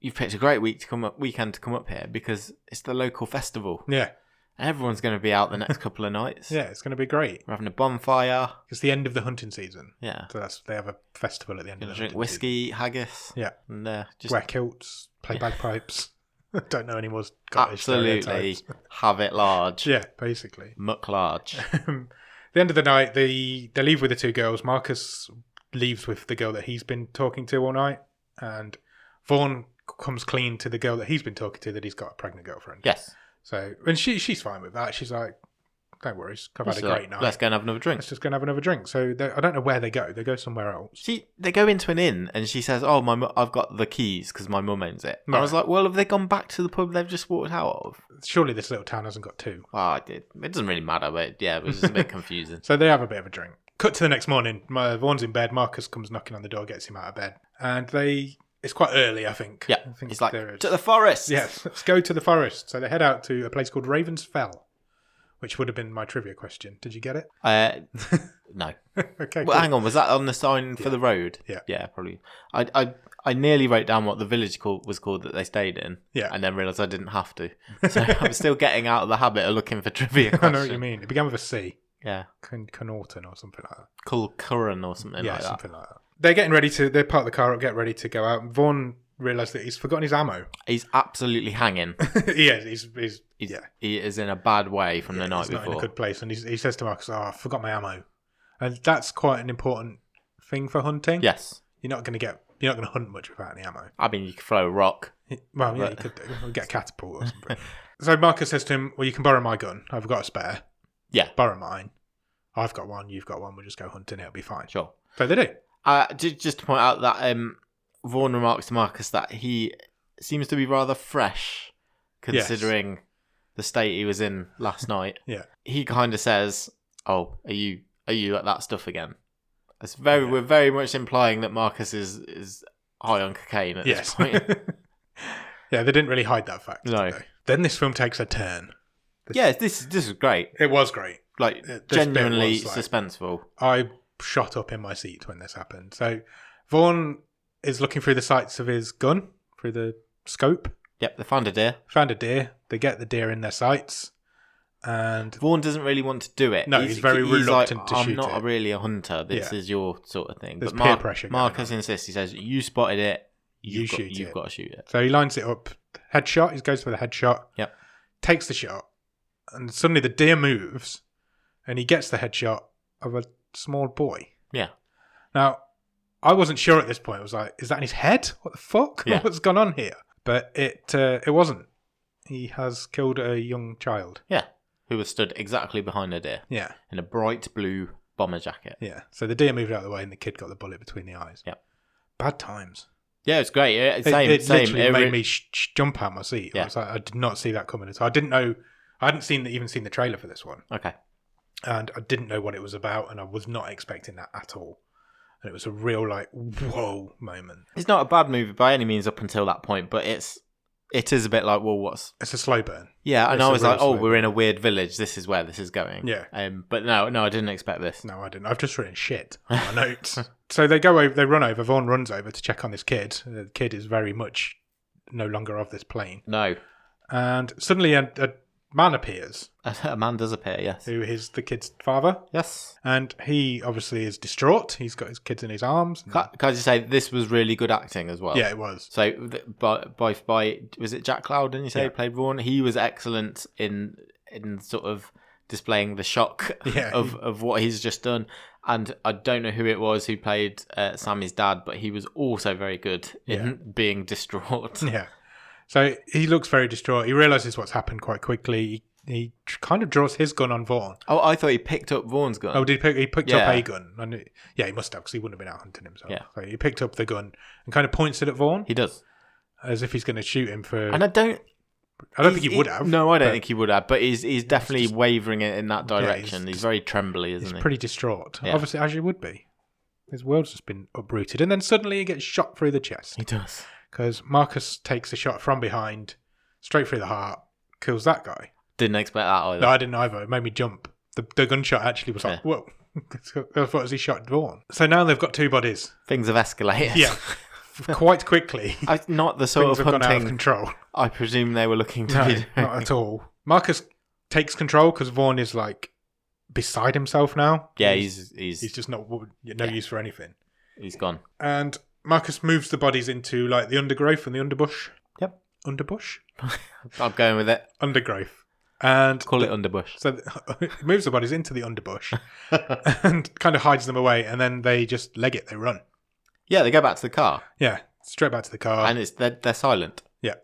A: you've picked a great weekend to come up here because it's the local festival.
B: Yeah.
A: And everyone's going to be out the next couple of nights.
B: Yeah, it's going to be great.
A: We're having a bonfire.
B: It's the end of the hunting season.
A: Yeah.
B: So they have a festival at the end of the hunting
A: whiskey,
B: season.
A: haggis.
B: Yeah.
A: And just
B: wear kilts, play bagpipes. Don't know any more Scottish
A: absolutely have it large.
B: Yeah, basically.
A: Muck large.
B: The end of the night, they leave with the two girls. Marcus leaves with the girl that he's been talking to all night, and Vaughn comes clean to the girl that he's been talking to that he's got a pregnant girlfriend.
A: Yes.
B: So, and she's fine with that. She's like, don't worry, I've had a great night.
A: Let's go and have another drink.
B: Let's just go and have another drink. So I don't know where they go. They go somewhere else.
A: They go into an inn and she says, "Oh, I've got the keys because my mum owns it." Right. I was like, "Well, have they gone back to the pub they've just walked out of?"
B: Surely this little town hasn't got two.
A: Oh, I did. It doesn't really matter, but yeah, it was just a bit confusing.
B: So they have a bit of a drink. Cut to the next morning. Vaughn's in bed. Marcus comes knocking on the door, gets him out of bed, and it's quite early, I think.
A: Yeah,
B: I think
A: it's like to the forest.
B: Yes, let's go to the forest. So they head out to a place called Raven's Fell, which would have been my trivia question. Did you get it?
A: No.
B: Okay.
A: Well, hang on. Was that on the sign for the road?
B: Yeah.
A: Yeah, probably. I nearly wrote down what the village was called that they stayed in.
B: Yeah.
A: And then realised I didn't have to. So I'm still getting out of the habit of looking for trivia questions.
B: I know what you mean. It began with a C.
A: Yeah.
B: Connaughton or something like that.
A: Culcurran or something like that.
B: Yeah, something like that. They're getting ready they park the car up, get ready to go out. Vaughn realised that he's forgotten his ammo.
A: He's absolutely hanging.
B: He is.
A: He is in a bad way from the night
B: he's
A: before.
B: Not in a good place. And he says to Marcus, I forgot my ammo. And that's quite an important thing for hunting.
A: Yes.
B: You're not going to hunt much without any ammo.
A: I mean, you could throw a rock.
B: Well, yeah, you could do. Or get a catapult or something. So Marcus says to him, well, you can borrow my gun. I've got a spare.
A: Yeah.
B: Borrow mine. I've got one. You've got one. We'll just go hunting. It'll be fine.
A: Sure.
B: So they do.
A: Just to point out that Vaughn remarks to Marcus that he seems to be rather fresh, considering the state he was in last night.
B: Yeah.
A: He kind of says, "Oh, are you at that stuff again?" We're very much implying that Marcus is high on cocaine at this point.
B: Yeah, they didn't really hide that fact.
A: No.
B: Did they? Then this film takes a turn.
A: This is great.
B: It was great.
A: Like, genuinely suspenseful.
B: I shot up in my seat when this happened. So Vaughn is looking through the sights of his gun, through the scope.
A: Yep, they found a deer.
B: They get the deer in their sights. And
A: Vaughn doesn't really want to do it.
B: No, he's very reluctant to shoot it.
A: I'm not really a hunter. This is your sort of thing.
B: There's peer pressure going
A: Marcus insists. He says, "You spotted it. You've got to shoot it."
B: So he lines it up. Headshot. He goes for the headshot.
A: Yep.
B: Takes the shot. And suddenly the deer moves. And he gets the headshot of a small boy.
A: Yeah.
B: Now, I wasn't sure at this point. I was like, is that in his head? What the fuck?
A: Yeah.
B: What's gone on here? But it wasn't. He has killed a young child.
A: Yeah. Who was stood exactly behind a deer.
B: Yeah.
A: In a bright blue bomber jacket.
B: Yeah. So the deer moved out of the way and the kid got the bullet between the eyes.
A: Yep.
B: Bad times.
A: Yeah, it's great. It
B: literally made me jump out my seat.
A: Yeah.
B: I was like, I did not see that coming at all. I didn't know. I hadn't even seen the trailer for this one.
A: Okay.
B: And I didn't know what it was about, and I was not expecting that at all. And it was a real, whoa moment.
A: It's not a bad movie by any means up until that point, but it is a bit like, well, what's...
B: It's a slow burn.
A: Yeah, and I was like, oh, we're in a weird village. This is where this is going.
B: Yeah.
A: But no, I didn't expect this.
B: No, I didn't. I've just written shit on my notes. So they run over. Vaughn runs over to check on this kid. The kid is very much no longer of this plane.
A: No.
B: And suddenly a man appears.
A: A man does appear, yes.
B: Who is the kid's father.
A: Yes.
B: And he obviously is distraught. He's got his kids in his arms.
A: Can I just say, this was really good acting as well?
B: Yeah, it was.
A: So, by was it Jack Clouden, you say, played Vaughn? He was excellent in sort of displaying the shock of what he's just done. And I don't know who it was who played Sammy's dad, but he was also very good in being distraught.
B: Yeah. So he looks very distraught. He realises what's happened quite quickly. He kind of draws his gun on Vaughn.
A: Oh, I thought he picked up Vaughn's gun.
B: Oh, he picked up a gun? And he must have, because he wouldn't have been out hunting himself.
A: Yeah.
B: So he picked up the gun and kind of points it at Vaughn.
A: He does.
B: As if he's going to shoot him for...
A: And I don't
B: think he would have.
A: No, I don't think he would have. But he's definitely wavering in that direction. He's very trembly, isn't he?
B: He's pretty distraught.
A: Yeah.
B: Obviously, as you would be. His world's just been uprooted. And then suddenly he gets shot through the chest.
A: He does.
B: Because Marcus takes a shot from behind, straight through the heart, kills that guy.
A: Didn't expect that either.
B: No, I didn't either. It made me jump. The gunshot actually was like, whoa. I thought as he shot Vaughn. So now they've got two bodies.
A: Things have escalated.
B: Yeah. Quite quickly.
A: Not the sort
B: Things
A: of
B: have
A: hunting
B: gone out of control.
A: I presume they were looking to be doing.
B: Not at all. Marcus takes control because Vaughn is beside himself now.
A: Yeah, he's
B: just not use for anything.
A: He's gone.
B: And Marcus moves the bodies into the undergrowth and the underbush.
A: Yep.
B: Underbush?
A: I'm going with it.
B: Undergrowth. And
A: call it underbush.
B: So he moves the bodies into the underbush and kind of hides them away, and then they just leg it. They run.
A: Yeah, they go back to the car.
B: Yeah, straight back to the car.
A: And they're silent.
B: Yeah,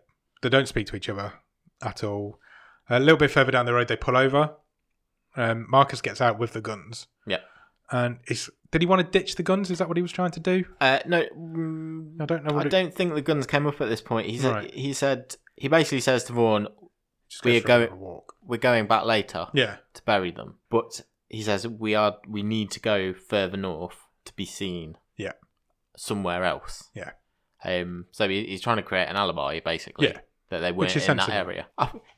B: they don't speak to each other at all. A little bit further down the road, they pull over. Marcus gets out with the guns.
A: Yeah.
B: And did he want to ditch the guns? Is that what he was trying to do?
A: No.
B: I don't know.
A: I don't think the guns came up at this point. He basically says to Vaughn, we're going back later to bury them. But he says we need to go further north to be seen somewhere else.
B: Yeah.
A: So he's trying to create an alibi, basically. Yeah. That they weren't in
B: sensible.
A: that area.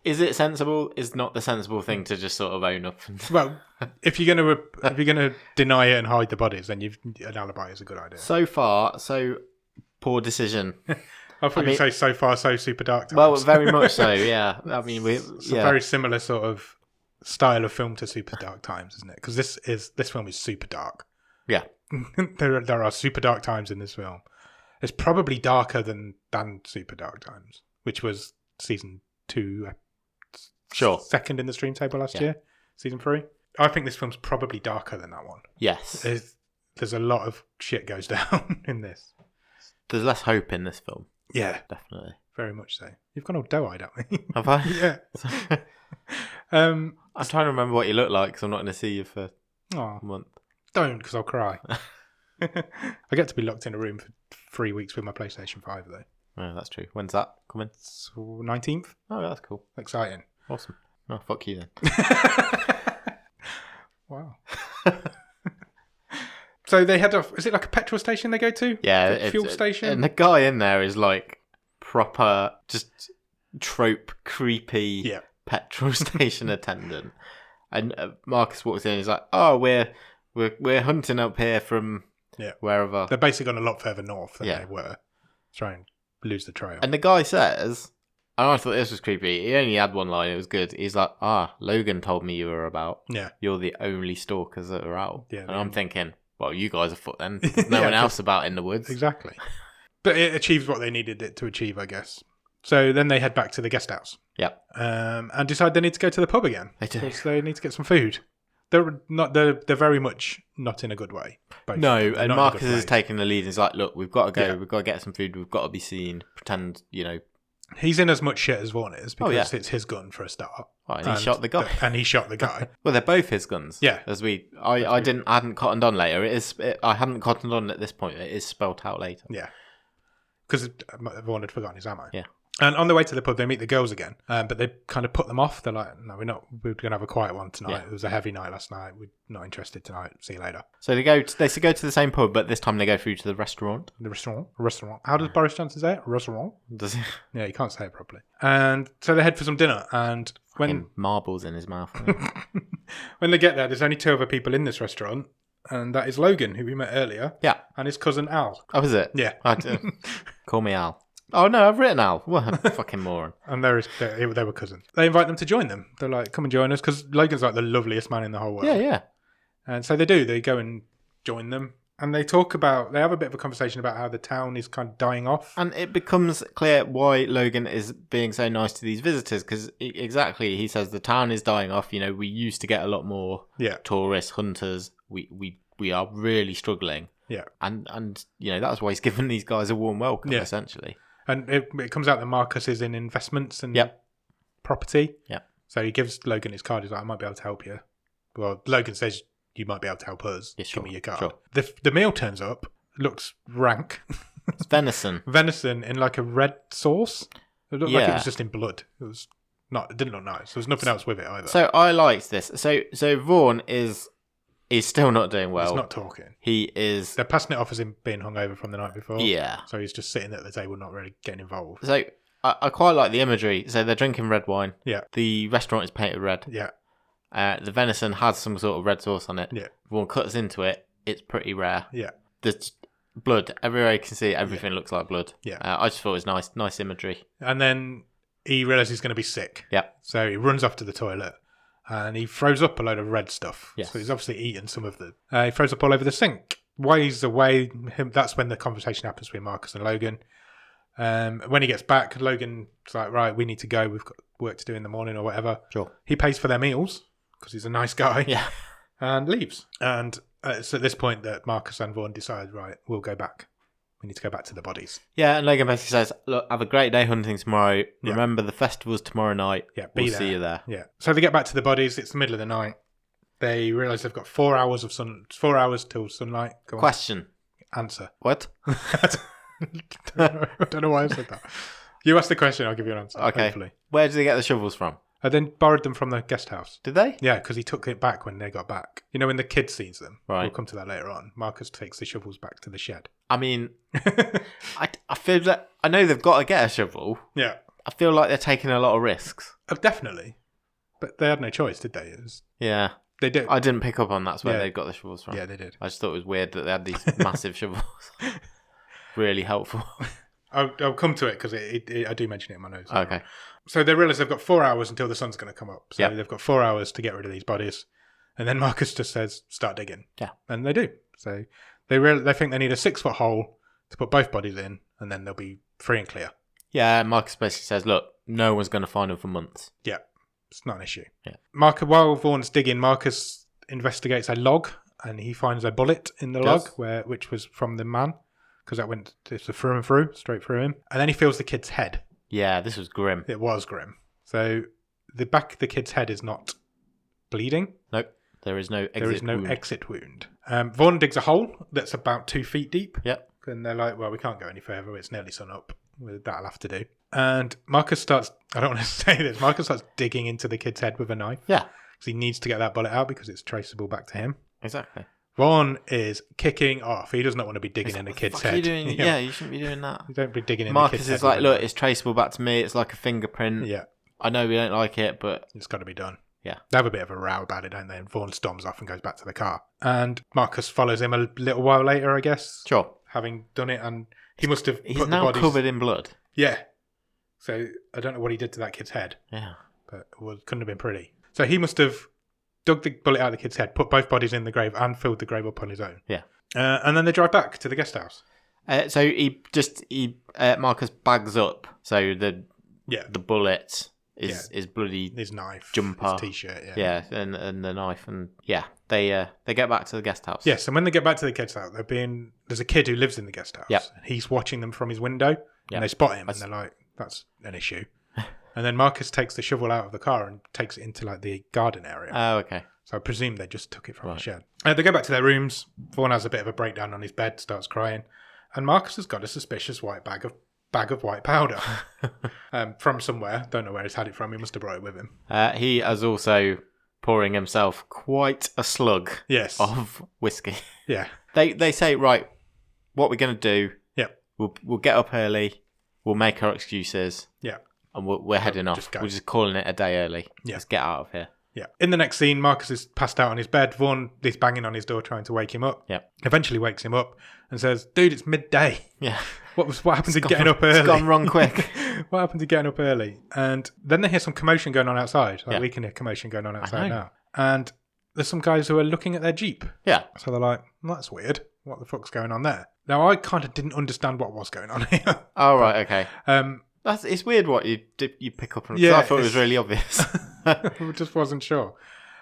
A: Is it sensible? Is not the sensible thing to just sort of own up?
B: Well, if you're gonna deny it and hide the bodies, then an alibi is a good idea.
A: So far, so poor decision.
B: I thought you'd say so far, so super dark times.
A: Well, very much so. Yeah. I mean,
B: it's a very similar sort of style of film to Super Dark Times, isn't it? Because this film is super dark.
A: Yeah.
B: there are super dark times in this film. It's probably darker than Super Dark Times, which was season 2.
A: Sure.
B: Second in the stream table last year, season 3. I think this film's probably darker than that one.
A: Yes.
B: There's a lot of shit goes down in this.
A: There's less hope in this film.
B: Yeah.
A: Definitely.
B: Very much so. You've gone all doe-eyed at me.
A: Have I?
B: Yeah.
A: I'm trying to remember what you look like because I'm not going to see you for a month.
B: Don't, because I'll cry. I get to be locked in a room for 3 weeks with my PlayStation 5, though.
A: Oh, that's true. When's that coming?
B: So 19th.
A: Oh, that's cool.
B: Exciting.
A: Awesome. Oh, fuck you then.
B: Wow. So they head off. Is it like a petrol station they go to?
A: Yeah.
B: Like fuel station?
A: And the guy in there is like proper, just trope, creepy petrol station attendant. And Marcus walks in and he's like, oh, we're hunting up here from wherever.
B: They're basically gone a lot further north than they were. Try and lose the trail.
A: And the guy says, and I thought this was creepy, he only had one line, it was good. He's like, Logan told me you were about.
B: Yeah.
A: You're the only stalkers that are out. Yeah, and I'm thinking, well, you guys are foot then. There's no one else about in the woods.
B: Exactly. But it achieves what they needed it to achieve, I guess. So then they head back to the guest house.
A: Yep.
B: And decide they need to go to the pub again.
A: They do.
B: Because they need to get some food. They're very much not in a good way.
A: No, and Marcus is taking the lead and he's like, look, we've got to go, we've got to get some food, we've got to be seen, pretend,
B: He's in as much shit as Vaughn is because it's his gun for a start.
A: Oh, and he shot the guy.
B: And he shot the guy.
A: Well, they're both his guns.
B: Yeah.
A: I hadn't cottoned on later. I hadn't cottoned on at this point. It is spelt out later.
B: Yeah. Because Vaughn had forgotten his ammo.
A: Yeah.
B: And on the way to the pub, they meet the girls again, but they kind of put them off. They're like, "No, we're not. We're going to have a quiet one tonight. Yeah. It was a heavy night last night. We're not interested tonight. See you later."
A: So they go to the same pub, but this time they go through to the restaurant.
B: The restaurant. How does Boris Johnson say it? Restaurant.
A: Does he?
B: Yeah, he can't say it properly. And so they head for some dinner. And when
A: marbles in his mouth.
B: When they get there, there's only 2 other people in this restaurant, and that is Logan, who we met earlier.
A: Yeah.
B: And his cousin Al.
A: Oh, is it?
B: Yeah.
A: Call me Al. Oh, no, I've written Al. What a fucking moron.
B: And they were cousins. They invite them to join them. They're like, come and join us, because Logan's like the loveliest man in the whole world.
A: Yeah, yeah.
B: And so they do. They go and join them. And they have a bit of a conversation about how the town is kind of dying off.
A: And it becomes clear why Logan is being so nice to these visitors, because exactly, he says the town is dying off. We used to get a lot more tourists, hunters. We are really struggling.
B: Yeah.
A: And that's why he's given these guys a warm welcome, essentially.
B: And it comes out that Marcus is in investments and property.
A: Yeah.
B: So he gives Logan his card. He's like, I might be able to help you. Well, Logan says, you might be able to help us.
A: Yeah, sure,
B: give me your card.
A: Sure.
B: The meal turns up, looks rank.
A: It's venison.
B: Venison in like a red sauce. It looked like it was just in blood. It didn't look nice. There was nothing else with it either.
A: So I liked this. So Vaughn is still not doing well.
B: He's not talking.
A: He is.
B: They're passing it off as him being hungover from the night before.
A: Yeah.
B: So he's just sitting at the table, not really getting involved.
A: So I quite like the imagery. So they're drinking red wine.
B: Yeah.
A: The restaurant is painted red.
B: Yeah.
A: The venison has some sort of red sauce on it.
B: Yeah.
A: Vaughn cuts into it. It's pretty rare.
B: Yeah.
A: There's blood everywhere you can see. Everything looks like blood.
B: Yeah.
A: I just thought it was nice imagery.
B: And then he realizes he's going to be sick.
A: Yeah.
B: So he runs off to the toilet. And he throws up a load of red stuff.
A: Yes.
B: So he's obviously eaten some of the... he throws up all over the sink. While he's away, that's when the conversation happens between Marcus and Logan. When he gets back, Logan's like, right, we need to go. We've got work to do in the morning or whatever.
A: Sure.
B: He pays for their meals because he's a nice guy.
A: Yeah.
B: And leaves. And it's at this point that Marcus and Vaughn decide, right, we'll go back. We need to go back to the bodies.
A: Yeah, and Logan basically says, look, have a great day hunting tomorrow. Yeah. Remember, the festival's tomorrow night.
B: Yeah,
A: we'll see you there.
B: Yeah. So they get back to the bodies. It's the middle of the night. They realise they've got 4 hours of 4 hours till sunlight. Go on.
A: Question.
B: Answer.
A: What?
B: I don't know why I said that. You ask the question, I'll give you an answer.
A: Okay.
B: Hopefully.
A: Where did they get the shovels from?
B: I then borrowed them from the guest house.
A: Did they?
B: Yeah, because he took it back when they got back. When the kid sees them.
A: Right.
B: We'll come to that later on. Marcus takes the shovels back to the shed.
A: I mean, I feel that I know they've got to get a shovel.
B: Yeah.
A: I feel like they're taking a lot of risks.
B: Definitely. But they had no choice, did they?
A: Yeah.
B: They did.
A: I didn't pick up on that's where they got the shovels from.
B: Yeah, they did.
A: I just thought it was weird that they had these massive shovels. Really helpful.
B: I'll come to it because I do mention it in my notes.
A: Okay.
B: So they realise they've got 4 hours until the sun's going to come up. So they've got 4 hours to get rid of these bodies. And then Marcus just says, start digging.
A: Yeah.
B: And they do. So they think they need a 6-foot hole to put both bodies in, and then they'll be free and clear.
A: Yeah, Marcus basically says, look, no one's going to find them for months.
B: Yeah. It's not an issue.
A: Yeah.
B: While Vaughn's digging, Marcus investigates a log, and he finds a bullet in the log, which was from the man, because that went through and through, straight through him. And then he feels the kid's head.
A: Yeah, this was grim.
B: It was grim. So the back of the kid's head is not bleeding.
A: Nope. There is no exit wound.
B: exit wound. Vaughn digs a hole that's about 2 feet deep.
A: Yep.
B: And they're like, well, we can't go any further. It's nearly sun up. That'll have to do. And Marcus starts, I don't want to say this, Marcus starts digging into the kid's head with a knife.
A: Yeah.
B: Because he needs to get that bullet out because it's traceable back to him.
A: Exactly.
B: Vaughn is kicking off. He does not want to be digging in a kid's head.
A: Yeah, you shouldn't be doing that.
B: You don't be digging in
A: Marcus
B: a kid's head.
A: is like, look, it's traceable back to me. It's like a fingerprint.
B: Yeah.
A: I know we don't like it, but
B: it's got to be done.
A: Yeah.
B: They have a bit of a row about it, don't they? And Vaughn storms off and goes back to the car. And Marcus follows him a little while later, I guess.
A: Sure.
B: Having done it, and he must have
A: He's
B: put
A: now
B: the bodies...
A: covered in blood.
B: Yeah. So I don't know what he did to that kid's head.
A: Yeah.
B: But it couldn't have been pretty. So he must have dug the bullet out of the kid's head, put both bodies in the grave, and filled the grave up on his own.
A: Yeah.
B: And then they drive back to the guest house.
A: So Marcus bags up. So the bullet is bloody
B: his knife,
A: jumper,
B: his t-shirt,
A: yeah, and the knife, and they get back to the guest house.
B: Yes, and when they get back to the guest house, there's a kid who lives in the guest house.
A: Yep.
B: And he's watching them from his window, and they spot him, and they're like, "That's an issue." And then Marcus takes the shovel out of the car and takes it into like the garden area.
A: Oh, okay.
B: So I presume they just took it from the shed. They go back to their rooms. Vaughn has a bit of a breakdown on his bed, starts crying, and Marcus has got a suspicious white bag of white powder from somewhere. Don't know where he's had it from. He must have brought it with him.
A: He is also pouring himself quite a slug of whiskey.
B: Yeah.
A: They say, right, what we're going to do, we'll get up early, we'll make our excuses, and we're heading off. We're just calling it a day early. Yeah. Let's get out of here.
B: Yeah. In the next scene, Marcus is passed out on his bed. Vaughn is banging on his door trying to wake him up.
A: Yeah.
B: Eventually wakes him up and says, "Dude, it's midday."
A: Yeah.
B: What happened to getting up early?
A: It's gone wrong quick.
B: What happened to getting up early? And then they hear some commotion going on outside. We can hear commotion going on outside now. And there's some guys who are looking at their Jeep.
A: Yeah.
B: So they're like, well, that's weird. What the fuck's going on there? Now, I kind of didn't understand what was going on here.
A: Oh, right, okay. It's weird what you pick up on.
B: Yeah,
A: I thought it was really obvious.
B: I just wasn't sure.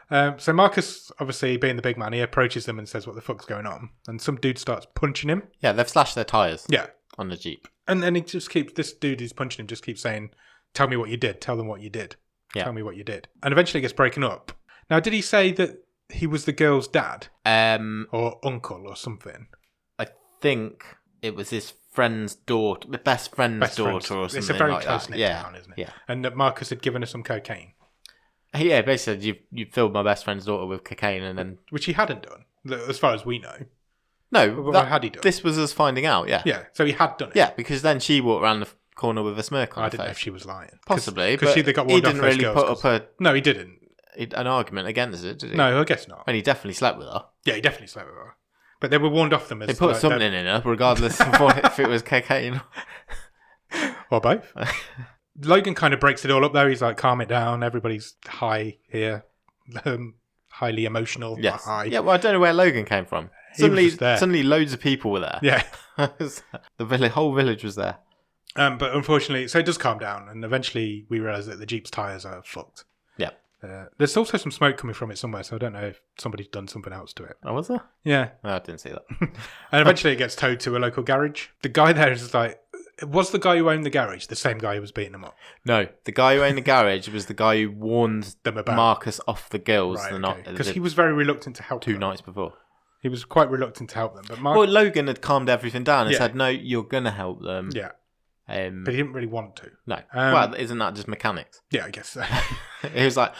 B: So Marcus, obviously being the big man, he approaches them and says, "What the fuck's going on?" And some dude starts punching him.
A: Yeah, they've slashed their tyres.
B: Yeah.
A: On the Jeep.
B: And then this dude who's punching him just keeps saying, "Tell me what you did. Tell them what you did.
A: Yeah.
B: Tell me what you did." And eventually it gets broken up. Now, did he say that he was the girl's dad? Or uncle or something?
A: I think it was his friend's daughter, best friend's daughter or something.
B: It's a very
A: like
B: close-knit town, isn't it?
A: Yeah.
B: And that Marcus had given her some cocaine.
A: Yeah, basically, you filled my best friend's daughter with cocaine and then...
B: Which he hadn't done, as far as we know.
A: No,
B: what had he done?
A: This was us finding out, yeah.
B: Yeah, so he had done it.
A: Yeah, because then she walked around the corner with a smirk on her face.
B: I didn't know if she was lying.
A: Possibly,
B: because they got warned off
A: he didn't really put up
B: No, he didn't.
A: An argument against it, did he?
B: No, I guess not.
A: And he definitely slept with her.
B: Yeah, he definitely slept with her. But they were warned off them as...
A: They put something in her, regardless of if it was cocaine.
B: Or both. Logan kind of breaks it all up there. He's like, calm it down. Everybody's high here. Highly emotional.
A: Yes.
B: High.
A: Yeah, well, I don't know where Logan came from. Suddenly loads of people were there.
B: Yeah.
A: The whole village was there.
B: But unfortunately, so it does calm down. And eventually we realise that the Jeep's tyres are fucked.
A: Yeah.
B: There's also some smoke coming from it somewhere, so I don't know if somebody's done something else to it.
A: Oh, was there?
B: Yeah.
A: No, I didn't see that.
B: And eventually it gets towed to a local garage. The guy there is like... Was the guy who owned the garage the same guy who was beating them up?
A: No, the guy who owned the garage was the guy who warned
B: them about
A: Marcus off the girls.
B: Right, because he was very reluctant to help them.
A: 2 nights before.
B: He was quite reluctant to help them. But
A: Logan had calmed everything down and said, no, you're going to help them.
B: Yeah. But he didn't really want to.
A: No. Well, isn't that just mechanics?
B: Yeah, I guess so.
A: He was like,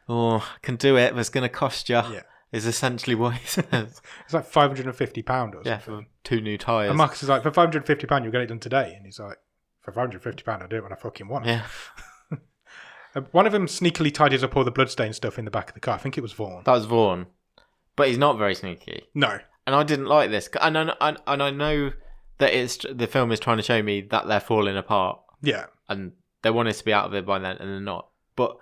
A: I can do it, but it's going to cost you.
B: Yeah.
A: Is essentially what he says.
B: It's like £550 or something.
A: Yeah, for 2 new tyres.
B: And Marcus is like, for £550, you'll get it done today. And he's like, for £550, I'll do it when I fucking want it.
A: Yeah.
B: One of them sneakily tidies up all the bloodstain stuff in the back of the car. I think it was Vaughn.
A: That was Vaughn. But he's not very sneaky.
B: No.
A: And I didn't like this. And I know that the film is trying to show me that they're falling apart.
B: Yeah.
A: And they want us to be out of it by then, and they're not. But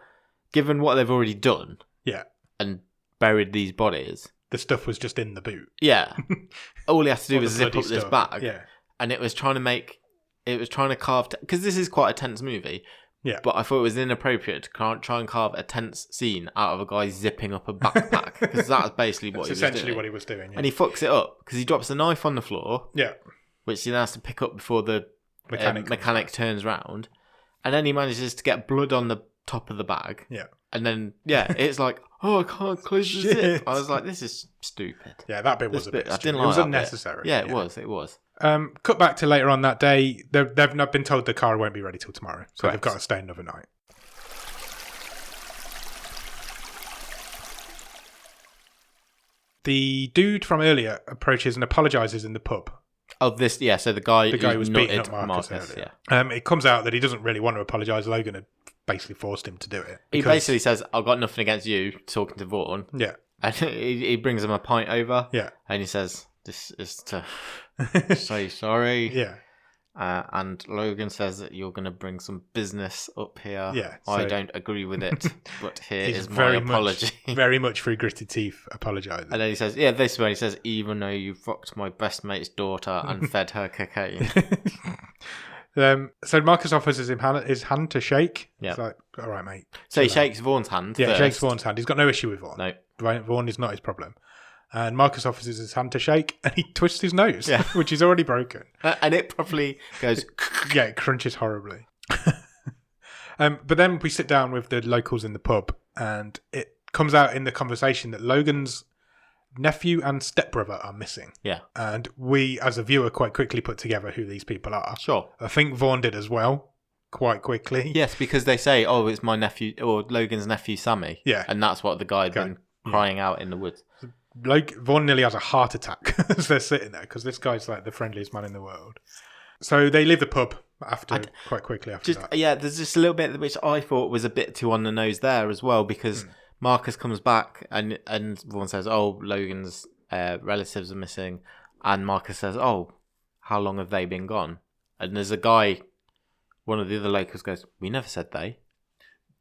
A: given what they've already done...
B: Yeah.
A: And buried these bodies...
B: The stuff was just in the boot.
A: Yeah. All he has to do was zip up
B: stuff.
A: this bag.
B: Yeah.
A: And it was trying to carve... Because this is quite a tense movie.
B: Yeah.
A: But I thought it was inappropriate to try and carve a tense scene out of a guy zipping up a backpack. Because that's basically what he was doing.
B: Essentially what he was doing, yeah.
A: And he fucks it up. Because he drops the knife on the floor.
B: Yeah.
A: Which he then has to pick up before the mechanic turns round. And then he manages to get blood on the top of the bag.
B: Yeah.
A: And then, it's like, oh, I can't close the zip. I was like, this is stupid.
B: Yeah, that bit was a bit stupid.
A: I didn't like
B: it was
A: that
B: unnecessary.
A: Bit. Yeah, it was.
B: Cut back to later on that day. They've not been told the car won't be ready till tomorrow. So
A: Correct.
B: They've got to stay another night. The dude from earlier approaches and apologises in the pub.
A: Oh, so the guy
B: who was beating up Marcus earlier.
A: Yeah.
B: It comes out that he doesn't really want to apologise. Logan had basically forced him to do it.
A: He basically says, I've got nothing against you, talking to Vaughn.
B: Yeah.
A: And he brings him a pint over.
B: Yeah.
A: And he says, this is to say sorry.
B: Yeah.
A: And Logan says that you're going to bring some business up here.
B: Yeah.
A: I don't agree with it, but here is my apology.
B: Very much through gritted teeth apologising.
A: And then he says, this one, he says, even though you fucked my best mate's daughter and fed her cocaine.
B: So Marcus offers his hand to shake.
A: Yeah.
B: He's like, all right, mate.
A: So he shakes Vaughn's hand.
B: Yeah,
A: first.
B: he shakes Vaughn's hand. He's got no issue with Vaughn.
A: No.
B: Vaughn is not his problem. And Marcus offers his hand to shake, and he twists his nose, which is already broken.
A: And it probably goes...
B: Yeah, it crunches horribly. But then we sit down with the locals in the pub, and it comes out in the conversation that Logan's nephew and stepbrother are missing.
A: Yeah.
B: And we, as a viewer, quite quickly put together who these people are.
A: Sure.
B: I think Vaughn did as well, quite quickly.
A: Yes, because they say, oh, it's my nephew, or Logan's nephew, Sammy.
B: Yeah.
A: And that's what the guy had been crying out in the woods.
B: Vaughn nearly has a heart attack as they're sitting there, because this guy's like the friendliest man in the world. So they leave the pub quite quickly after that.
A: Yeah, there's just a little bit which I thought was a bit too on the nose there as well, because Marcus comes back and Vaughn says, oh, Logan's relatives are missing. And Marcus says, oh, how long have they been gone? And there's a guy, one of the other locals goes, we never said they.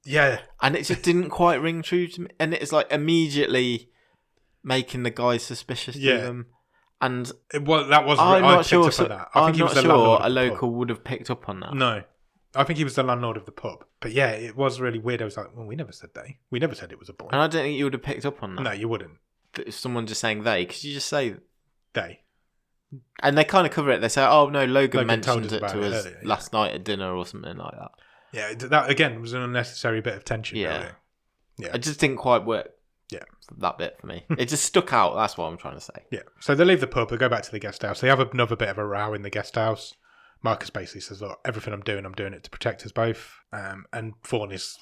B: Yeah.
A: And it just didn't quite ring true to me. And it's like immediately making the guy suspicious to them. And
B: that was.
A: I'm
B: I
A: not sure.
B: Up on that.
A: I'm not sure a local would have picked up on that.
B: No, I think he was the landlord of the pub. But yeah, it was really weird. I was like, well, we never said they. We never said it was a boy.
A: And I don't think you would have picked up on that.
B: No, you wouldn't.
A: If someone just saying they, because you just say
B: they.
A: And they kind of cover it. They say, oh no, Logan mentioned it to us
B: earlier,
A: last night at dinner or something like that.
B: Yeah, that again was an unnecessary bit of tension.
A: Yeah.
B: Really. Yeah.
A: It just didn't quite work.
B: Yeah.
A: That bit for me. It just stuck out. That's what I'm trying to say.
B: Yeah. So they leave the pub, they go back to the guest house. They have another bit of a row in the guest house. Marcus basically says, look, everything I'm doing it to protect us both. And Vaughn's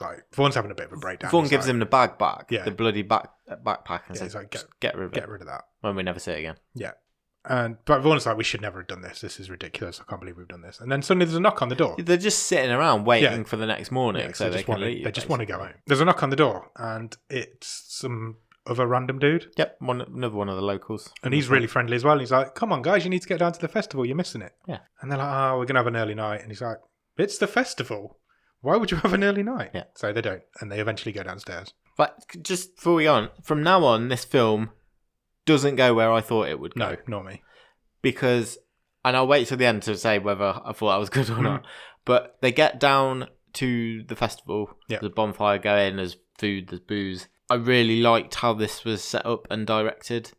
B: having a bit of a breakdown.
A: Vaughn gives him the bag back,
B: the
A: bloody backpack, and says,
B: like,
A: get rid of it.
B: Get rid of that.
A: When we never see it again.
B: Yeah. But Vaughn's like, we should never have done this. This is ridiculous. I can't believe we've done this. And then suddenly there's a knock on the door.
A: They're just sitting around waiting for the next morning so they can leave.
B: They just want to go home. There's a knock on the door, and it's some other random dude.
A: Yep, another one of the locals.
B: And he's really friendly as well. And he's like, come on, guys, you need to get down to the festival. You're missing it.
A: Yeah.
B: And they're like, oh, we're going to have an early night. And he's like, it's the festival. Why would you have an early night?
A: Yeah.
B: So they don't. And they eventually go downstairs.
A: But just before we go on, from now on, this film doesn't go where I thought it would go.
B: No, not me.
A: Because, and I'll wait till the end to say whether I thought I was good or not, but they get down to the festival, there's a bonfire going, there's food, there's booze. I really liked how this was set up and directed,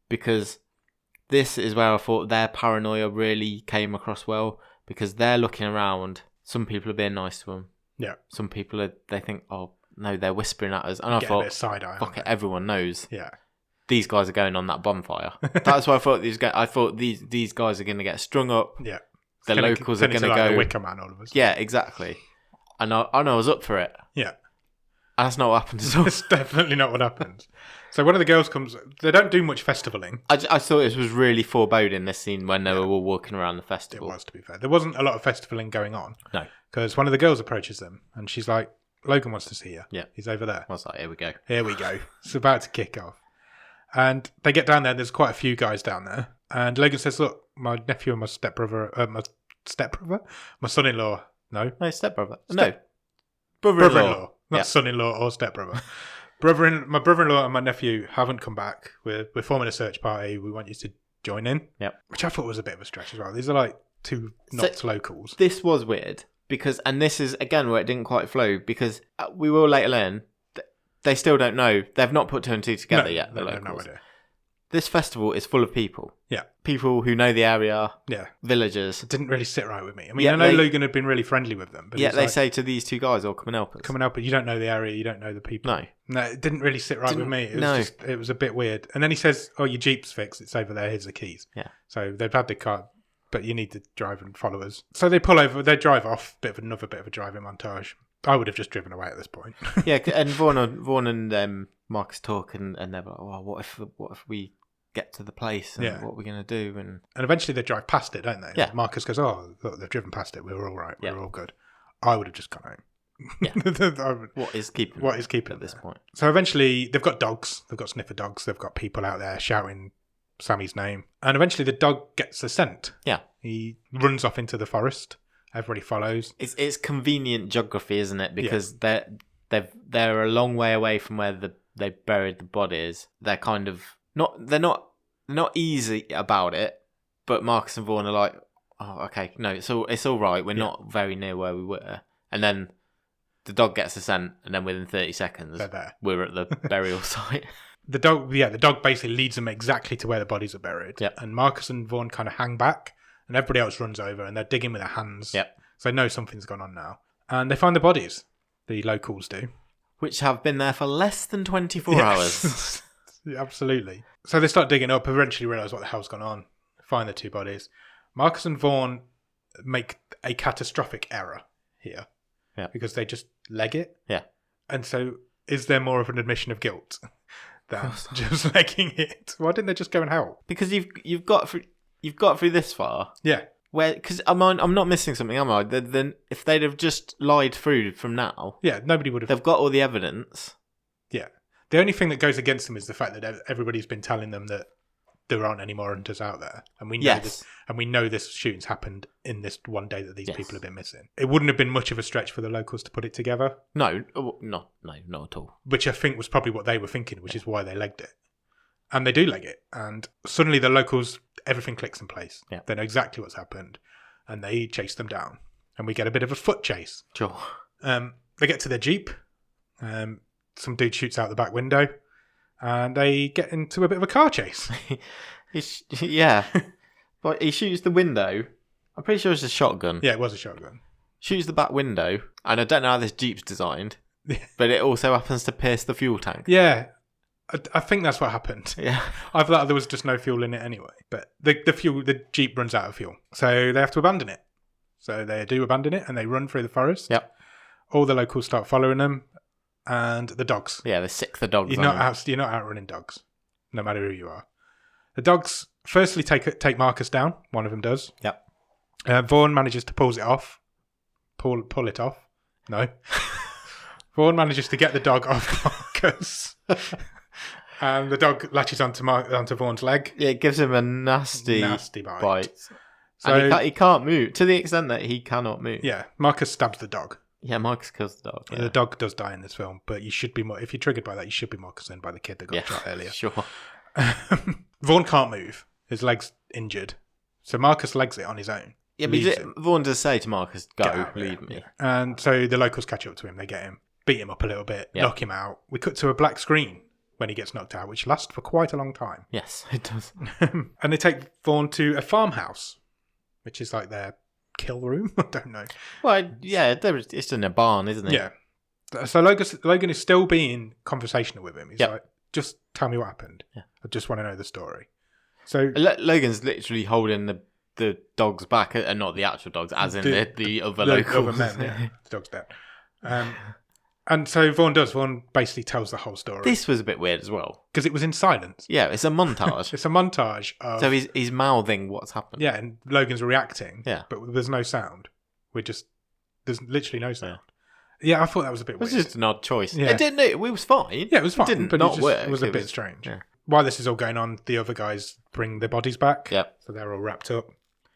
A: because this is where I thought their paranoia really came across well, because they're looking around, some people are being nice to them.
B: Yeah.
A: Some people they think, oh no, they're whispering at us. And I
B: Get
A: thought,
B: a bit side eye,
A: fuck it, everyone knows.
B: Yeah.
A: These guys are going on that bonfire. That's why I thought these guys are going to get strung up.
B: Yeah.
A: The locals are going to go.
B: The Wicker Man, all of us.
A: Yeah, exactly. And I know I was up for it.
B: Yeah.
A: And that's not what happened at all.
B: That's definitely not what happens. So one of the girls comes. They don't do much festivaling.
A: I thought it was really foreboding, this scene when they were all walking around the festival.
B: It was, to be fair. There wasn't a lot of festivaling going on.
A: No.
B: Because one of the girls approaches them and she's like, Logan wants to see you.
A: Yeah.
B: He's over there.
A: I was like, here we go.
B: Here we go. It's about to kick off. And they get down there. There's quite a few guys down there. And Logan says, look, my nephew and my stepbrother, my son-in-law. No,
A: stepbrother.
B: Brother-in-law. Not son-in-law or stepbrother. My brother-in-law and my nephew haven't come back. We're forming a search party. We want you to join in.
A: Yep.
B: Which I thought was a bit of a stretch as well. These are like two not locals.
A: This was weird because, and this is again where it didn't quite flow, because we will later learn they still don't know. They've not put two and two together yet. The locals.
B: No idea.
A: this festival is full of people.
B: Yeah.
A: People who know the area.
B: Yeah.
A: Villagers.
B: It didn't really sit right with me. I mean, I know Logan had been really friendly with them. But
A: they say to these two guys, come and help us.
B: Come and help us. You don't know the area. You don't know the people.
A: No,
B: it didn't really sit right with me. It was a bit weird. And then he says, your Jeep's fixed. It's over there. Here's the keys.
A: Yeah.
B: So they've had the car, but you need to drive and follow us. So they pull over. They drive off. Another bit of a driving montage. I would have just driven away at this point.
A: Yeah, and Vaughan and Marcus talk, and they're like, "Well, what if we get to the place, and what are we going to do?" And
B: eventually they drive past it, don't they?
A: Yeah.
B: Marcus goes, "Oh, look, they've driven past it. We were all right. We were all good." I would have just gone home.
A: Yeah. What is keeping at this point?
B: So eventually they've got dogs. They've got sniffer dogs. They've got people out there shouting Sammy's name, and eventually the dog gets a scent.
A: Yeah.
B: He runs off into the forest. Everybody follows.
A: It's convenient geography, isn't it? Because they're a long way away from where they buried the bodies. They're kind of they're not easy about it. But Marcus and Vaughan are like, oh, okay, no, it's all right. We're not very near where we were. And then the dog gets a scent, and then within 30 seconds,
B: they're there.
A: We're at the burial site.
B: The dog basically leads them exactly to where the bodies are buried.
A: Yep.
B: And Marcus and Vaughan kind of hang back. And everybody else runs over and they're digging with their hands.
A: Yep.
B: So they know something's gone on now. And they find the bodies. The locals do.
A: Which have been there for less than 24 hours.
B: Yeah, absolutely. So they start digging up, eventually realise what the hell's gone on. Find the two bodies. Marcus and Vaughan make a catastrophic error here.
A: Yeah.
B: Because they just leg it.
A: Yeah.
B: And so is there more of an admission of guilt than just legging it? Why didn't they just go and help?
A: Because you've got through this far.
B: Yeah.
A: Because I'm not missing something, am I? Then if they'd have just lied through from now,
B: yeah, nobody would have.
A: They've got all the evidence.
B: Yeah, the only thing that goes against them is the fact that everybody's been telling them that there aren't any more hunters out there, and we know this. And we know this shooting's happened in this one day that these people have been missing. It wouldn't have been much of a stretch for the locals to put it together.
A: No, not at all.
B: Which I think was probably what they were thinking, which is why they legged it. And they do leg it, and suddenly the locals, everything clicks in place.
A: Yeah.
B: They know exactly what's happened, and they chase them down. And we get a bit of a foot chase.
A: Sure.
B: They get to their Jeep. Some dude shoots out the back window, and they get into a bit of a car chase.
A: Yeah. But he shoots the window. I'm pretty sure it's a shotgun.
B: Yeah, it was a shotgun.
A: Shoots the back window, and I don't know how this Jeep's designed, but it also happens to pierce the fuel tank.
B: Yeah. I think that's what happened.
A: Yeah.
B: I thought there was just no fuel in it anyway. But the Jeep runs out of fuel. So they have to abandon it. So they do abandon it and they run through the forest.
A: Yep.
B: All the locals start following them. And the dogs.
A: Yeah, they sick the dogs.
B: You're not outrunning dogs, no matter who you are. The dogs firstly take Marcus down. One of them does.
A: Yep.
B: Vaughan manages to pull it off. Pull it off. No. Vaughan manages to get the dog off Marcus. And the dog latches onto Vaughan's leg.
A: Yeah, it gives him a nasty bite.
B: So
A: and he can't move, to the extent that he cannot move.
B: Yeah, Marcus stabs the dog.
A: Yeah, Marcus kills the dog.
B: Yeah. The dog does die in this film, but you should be more, if you're triggered by that, you should be more concerned by the kid that got shot earlier.
A: Sure.
B: Vaughan can't move. His leg's injured. So Marcus legs it on his own.
A: Yeah, but Vaughan does say to Marcus, go, leave me.
B: And so the locals catch up to him. They get him, beat him up a little bit, knock him out. We cut to a black screen when he gets knocked out, which lasts for quite a long time.
A: Yes, it does.
B: And they take Vaughan to a farmhouse, which is like their kill room. I don't know.
A: Well, yeah, it's in a barn, isn't it?
B: Yeah. So Logan is still being conversational with him. He's like, just tell me what happened.
A: Yeah.
B: I just want to know the story. So
A: Logan's literally holding the dogs back, and not the actual dogs, as in the other locals.
B: Other men, yeah. The dog's dead. And so Vaughan basically tells the whole story.
A: This was a bit weird as well.
B: Because it was in silence.
A: Yeah, it's a montage.
B: It's a montage of...
A: So he's mouthing what's happened.
B: Yeah, and Logan's reacting.
A: Yeah.
B: But there's no sound. There's literally no sound. Yeah, I thought that was a bit weird.
A: It was just an odd choice.
B: Yeah.
A: It was fine.
B: Yeah, it was fine.
A: It didn't
B: but
A: not work.
B: It was a bit strange. Yeah. While this is all going on, the other guys bring the bodies back.
A: Yep.
B: So they're all wrapped up.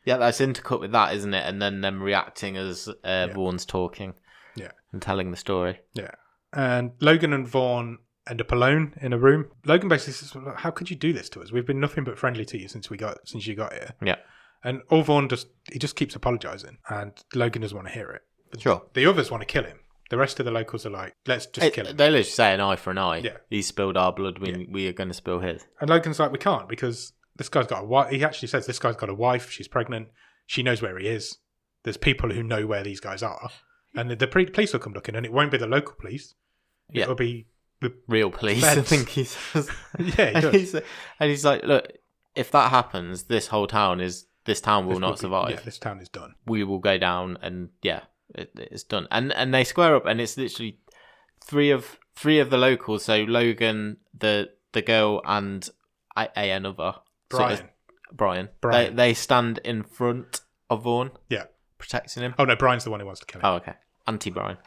A: Yeah, that's intercut with that, isn't it? And then them reacting as Vaughan's talking.
B: Yeah.
A: And telling the story.
B: Yeah. And Logan and Vaughan end up alone in a room. Logan basically says, "How could you do this to us? We've been nothing but friendly to you since you got here."
A: Yeah.
B: And all Vaughan just keeps apologising, and Logan doesn't want to hear it.
A: Sure.
B: The others want to kill him. The rest of the locals are like, let's just kill him.
A: They literally say an eye for an eye.
B: Yeah.
A: He spilled our blood. We are going to spill his.
B: And Logan's like, we can't because this guy's got a wife. He actually says this guy's got a wife. She's pregnant. She knows where he is. There's people who know where these guys are. And the police will come looking, and it won't be the local police.
A: Yeah.
B: It'll be the
A: real police,
B: feds.
A: I think he says.
B: Yeah, he does.
A: He's like, look, if that happens, this town will not survive.
B: Yeah, this town is done.
A: We will go down, and it's done. And they square up, and it's literally three of the locals. So Logan, the girl, and another Brian. They stand in front of Vaughn.
B: Yeah,
A: protecting him.
B: Oh no, Brian's the one who wants to kill him.
A: Oh, okay. Anti-Brian.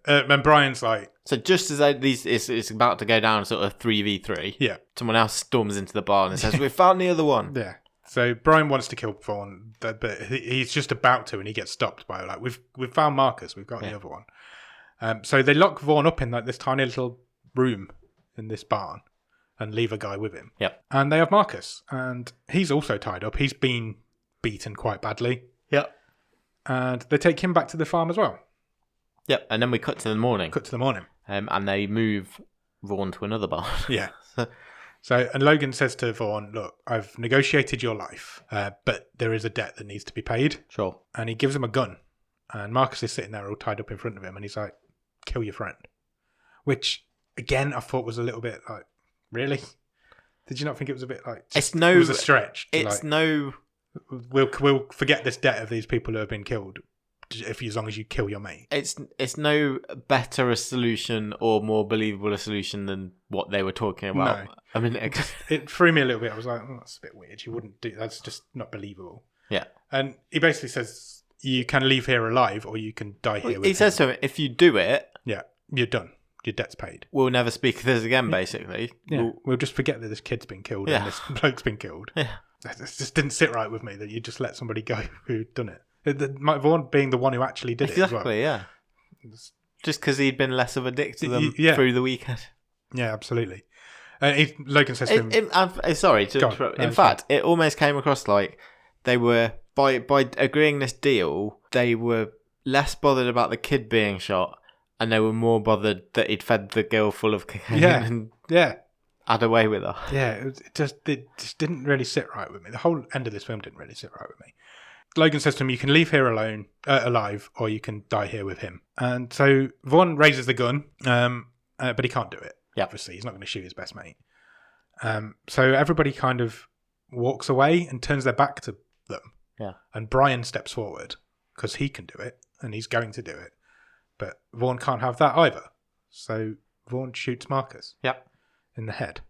B: And Brian's like...
A: So just as it's about to go down sort of 3v3,
B: yeah,
A: someone else storms into the bar and says, we found the other one.
B: Yeah. So Brian wants to kill Vaughn, but he's just about to, and he gets stopped by like, we've found Marcus, we've got the other one. So they lock Vaughn up in like this tiny little room in this barn and leave a guy with him.
A: Yep.
B: And they have Marcus, and he's also tied up. He's been beaten quite badly.
A: Yep.
B: And they take him back to the farm as well.
A: Yep. And then we cut to the morning. And they move Vaughn to another barn.
B: Yeah. So, and Logan says to Vaughn, look, I've negotiated your life, but there is a debt that needs to be paid.
A: Sure.
B: And he gives him a gun. And Marcus is sitting there all tied up in front of him, and he's like, kill your friend. Which, again, I thought was a little bit like, really? Did you not think it was a bit like... it was a stretch. We'll forget this debt of these people who have been killed as long as you kill your mate.
A: It's no better a solution or more believable a solution than what they were talking about.
B: No.
A: I mean,
B: it threw me a little bit. I was like, that's a bit weird. You wouldn't do that's just not believable.
A: Yeah.
B: And he basically says, you can leave here alive or you can die here with
A: He says to him, if you do it...
B: Yeah, you're done. Your debt's paid.
A: We'll never speak of this again, basically.
B: Yeah. We'll just forget that this kid's been killed and this bloke's been killed.
A: Yeah.
B: It just didn't sit right with me that you just let somebody go who'd done it. Mike Vaughn being the one who actually did it as well.
A: Exactly, yeah. Just because he'd been less of a dick to them through the weekend.
B: Yeah, absolutely. Logan says to him...
A: I'm sorry to interrupt. In fact, it almost came across like they were, by agreeing this deal, they were less bothered about the kid being shot and they were more bothered that he'd fed the girl full of cocaine and had away with her.
B: Yeah, it just didn't really sit right with me. The whole end of this film didn't really sit right with me. Logan says to him, you can leave here alive, or you can die here with him. And so Vaughn raises the gun, but he can't do it.
A: Yeah.
B: Obviously, he's not going to shoot his best mate. So everybody kind of walks away and turns their back to them.
A: Yeah.
B: And Brian steps forward because he can do it, and he's going to do it. But Vaughn can't have that either. So Vaughn shoots Marcus.
A: Yep.
B: In the head.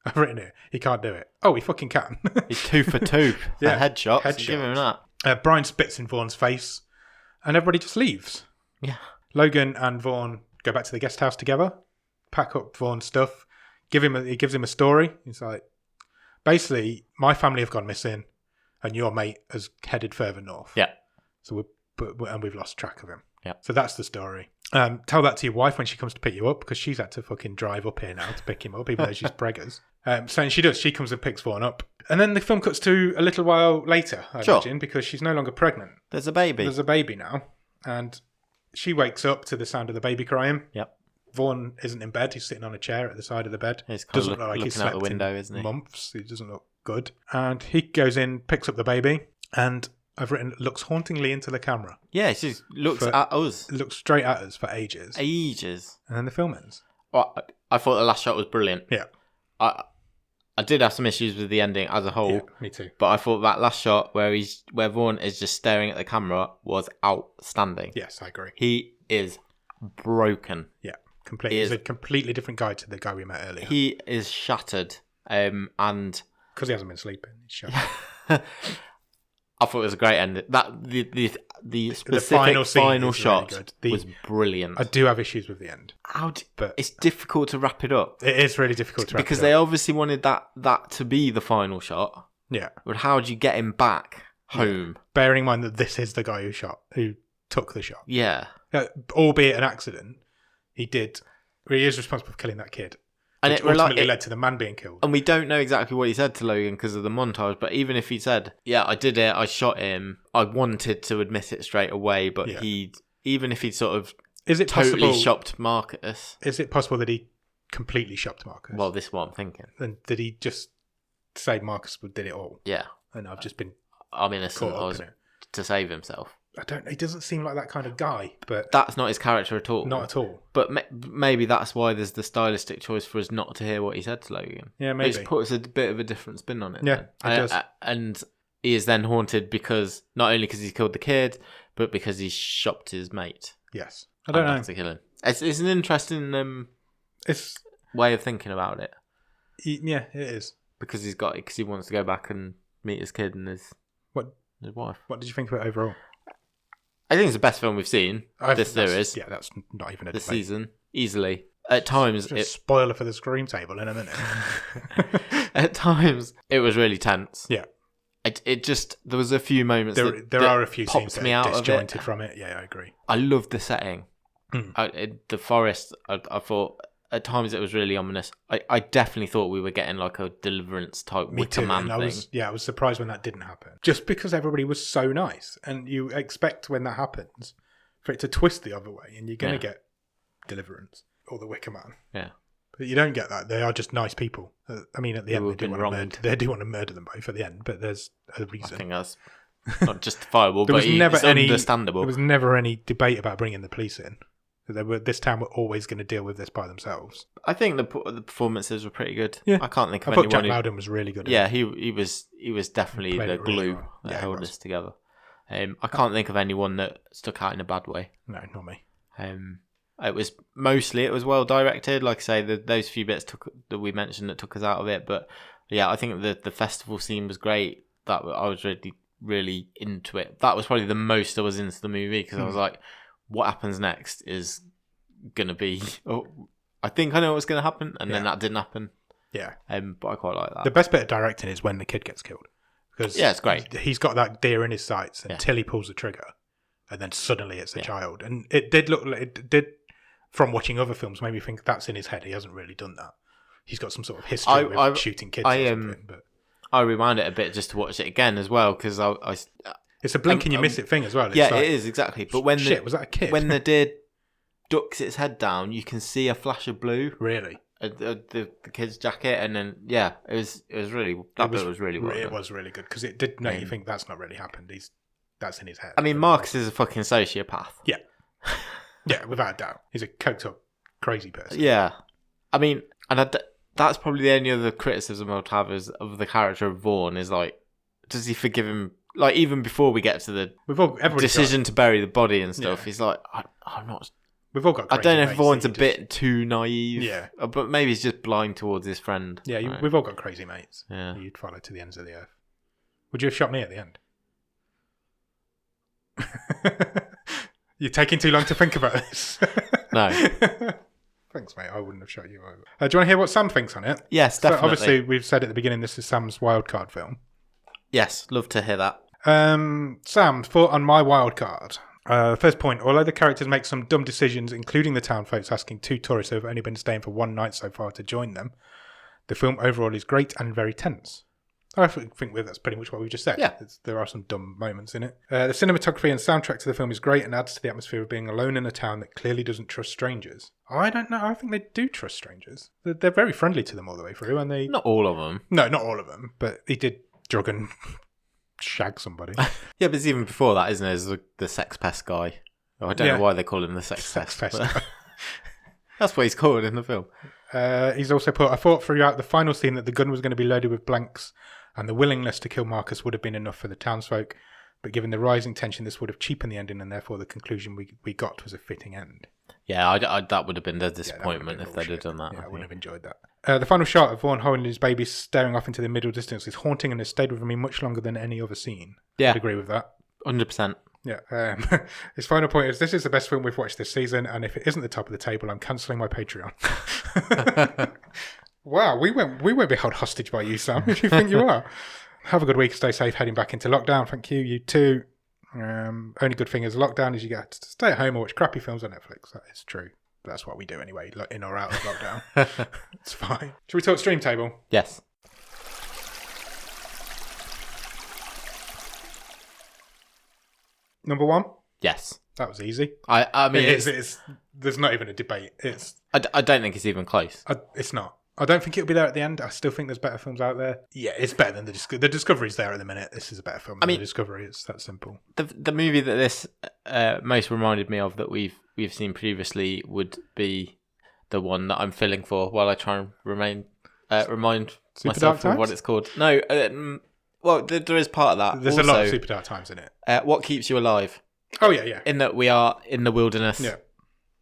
B: I've written here, he can't do it. Oh, he fucking can.
A: He's 2 for 2. Yeah. Headshot. Give him that.
B: Brian spits in Vaughn's face, and everybody just leaves.
A: Yeah.
B: Logan and Vaughn go back to the guest house together, pack up Vaughn's stuff, he gives him a story. He's like, basically, my family have gone missing, and your mate has headed further north.
A: Yeah.
B: So we've lost track of him.
A: Yeah.
B: So that's the story. Tell that to your wife when she comes to pick you up, because she's had to fucking drive up here now to pick him up, even though she's preggers. So she does. She comes and picks Vaughn up. And then the film cuts to a little while later, I imagine, because she's no longer pregnant.
A: There's a baby.
B: There's a baby now. And she wakes up to the sound of the baby crying.
A: Yep.
B: Vaughn isn't in bed. He's sitting on a chair at the side of the bed.
A: He's kind of looking out the window, isn't he?
B: Months. He doesn't look good. And he goes in, picks up the baby, and I've written, looks hauntingly into the camera.
A: Yeah, he just looks at us.
B: Looks straight at us for ages.
A: And
B: then the film ends.
A: Well, I thought the last shot was brilliant.
B: Yeah.
A: I did have some issues with the ending as a whole.
B: Yeah, me too.
A: But I thought that last shot where Vaughn is just staring at the camera was outstanding.
B: Yes, I agree.
A: He is broken.
B: Yeah, completely. He's a completely different guy to the guy we met earlier.
A: He is shattered. And
B: because he hasn't been sleeping, he's shattered.
A: I thought it was a great end. The specific final shot was brilliant.
B: I do have issues with the end.
A: But it's difficult to wrap it up.
B: It is really difficult to wrap it up.
A: Because they obviously wanted that to be the final shot.
B: Yeah.
A: But how do you get him back home?
B: Bearing in mind that this is the guy who took the shot.
A: Yeah.
B: Albeit an accident, he is responsible for killing that kid. And it ultimately led to the man being killed.
A: And we don't know exactly what he said to Logan because of the montage, but even if he said, yeah, I did it, I shot him, I wanted to admit it straight away, but even if he'd sort of
B: Is it
A: totally
B: possible?
A: shopped Marcus.
B: Is it possible that he completely shopped Marcus?
A: Well, this is what I'm thinking.
B: And did he just say Marcus did it all?
A: Yeah.
B: And I've just been
A: I'm innocent.
B: caught up in it.
A: To save himself.
B: I don't. He doesn't seem like that kind of guy. But
A: that's not his character at all.
B: Not at all.
A: But maybe that's why there's the stylistic choice for us not to hear what he said to Logan.
B: Yeah, maybe.
A: It puts a bit of a different spin on it.
B: Yeah,
A: then.
B: it does.
A: And he is then haunted because not only because he's killed the kid, but because he's shopped his mate.
B: Yes, I don't know.
A: To kill him. It's an interesting
B: it's
A: way of thinking about it.
B: Yeah, it is
A: because he wants to go back and meet his kid and his wife.
B: What did you think of it overall?
A: I think it's the best film we've seen this series.
B: Yeah, that's not even a
A: this
B: debate.
A: Season easily. At times,
B: spoiler for the Scream Table in a minute.
A: At times, it was really tense.
B: Yeah,
A: it just there was a few moments.
B: There are a few scenes
A: that me out
B: disjointed
A: of it.
B: From it. Yeah, I agree.
A: I loved the setting. The forest. I thought at times it was really ominous. I definitely thought we were getting like a Deliverance type Wicker Man thing.
B: I was surprised when that didn't happen. Just because everybody was so nice, and you expect when that happens for it to twist the other way, and you're going to get Deliverance or the Wicker Man.
A: Yeah,
B: but you don't get that. They are just nice people. I mean, at the end, they do want to murder them both at the end, but there's a reason.
A: I think that's not justifiable,
B: but
A: it's understandable.
B: There was never any debate about bringing the police in. This town were always going to deal with this by themselves.
A: I think the performances were pretty good.
B: Yeah.
A: I can't think of
B: anyone. I thought
A: Jack
B: Loudon was really good.
A: Yeah, he was definitely the glue that held us together. I can't think of anyone that stuck out in a bad way.
B: No, not me.
A: It was well directed. Like I say, those few bits that we mentioned that took us out of it. But yeah, I think the festival scene was great. That I was really, really into it. That was probably the most I was into the movie because I was like, what happens next is going to be... Oh, I think I know what's going to happen, and then that didn't happen.
B: Yeah.
A: But I quite like that.
B: The best bit of directing is when the kid gets killed. Because
A: it's great.
B: He's got that deer in his sights until he pulls the trigger, and then suddenly it's a child. And it did, from watching other films, made me think that's in his head. He hasn't really done that. He's got some sort of history with shooting kids or something. But
A: I rewound it a bit just to watch it again as well, because
B: it's a blink and you miss it thing as well. It's
A: it is, exactly. But when
B: was that a kid?
A: When the deer ducks its head down, you can see a flash of blue.
B: Really?
A: The kid's jacket, and then it was really bit was really well done.
B: It was really good because it did make you think that's not really happened. That's in his head.
A: I mean, Marcus is a fucking sociopath.
B: Yeah, yeah, without a doubt, he's a coked up, crazy person.
A: Yeah, I mean, and that's probably the only other criticism I would have of the character of Vaughn is like, does he forgive him? Like, even before we get to the decision to bury the body and stuff, he's like, I'm not.
B: We've all got.
A: I don't know if Vaughn's a bit too naive. Yeah, but maybe he's just blind towards his friend.
B: Yeah, we've all got crazy mates.
A: Yeah,
B: you'd follow to the ends of the earth. Would you have shot me at the end? You're taking too long to think about this.
A: No.
B: Thanks, mate. I wouldn't have shot you over. Do you want to hear what Sam thinks on it?
A: Yes, definitely.
B: So obviously, we've said at the beginning this is Sam's wildcard film.
A: Yes, love to hear that.
B: Sam, thought on my wildcard. First point, although the characters make some dumb decisions, including the town folks asking two tourists who have only been staying for one night so far to join them, the film overall is great and very tense. I think that's pretty much what we just said.
A: Yeah.
B: There are some dumb moments in it. The cinematography and soundtrack to the film is great and adds to the atmosphere of being alone in a town that clearly doesn't trust strangers. I don't know. I think they do trust strangers. They're very friendly to them all the way through. And they
A: Not all of them.
B: No, not all of them. But he did drug and shag somebody.
A: Yeah, but it's even before that, isn't it? It's the sex pest guy. Oh, I don't know why they call him the sex pest. That's what he's called in the film.
B: He's also put, I thought throughout the final scene that the gun was going to be loaded with blanks and the willingness to kill Marcus would have been enough for the townsfolk, but given the rising tension, this would have cheapened the ending and therefore the conclusion we got was a fitting end.
A: Yeah, that would have been the disappointment if they'd have done that.
B: Yeah, I wouldn't have enjoyed that. The final shot of Vaughn holding his baby staring off into the middle distance is haunting and has stayed with me much longer than any other scene.
A: Yeah.
B: I'd agree with that.
A: 100%.
B: Yeah. His final point is, this is the best film we've watched this season, and if it isn't the top of the table, I'm cancelling my Patreon. Wow, we won't be held hostage by you, Sam, if you think you are. Have a good week, stay safe, heading back into lockdown. Thank you, you too. Only good thing is lockdown is you get to stay at home or watch crappy films on Netflix. That is true. That's what we do anyway, in or out of lockdown. It's fine. Should we talk stream table?
A: Yes.
B: Number one?
A: Yes.
B: That was easy.
A: I mean,
B: It's there's not even a debate.
A: I don't think it's even close.
B: It's not. I don't think it'll be there at the end. I still think there's better films out there. Yeah, it's better than the Discovery's there at the minute. This is a better film than the Discovery. It's that simple.
A: The movie that this most reminded me of that we've seen previously would be the one that I'm filling for while I try and remind myself of what it's called. No, well, there is part of that.
B: There's also a lot of Super Dark Times in it.
A: What Keeps You Alive?
B: Oh yeah.
A: In that we are in the wilderness.
B: Yeah,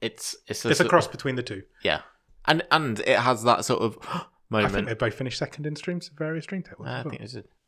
A: it's
B: a cross between the two.
A: Yeah, and it has that sort of moment.
B: I think they both finished second in various stream tables.
A: I think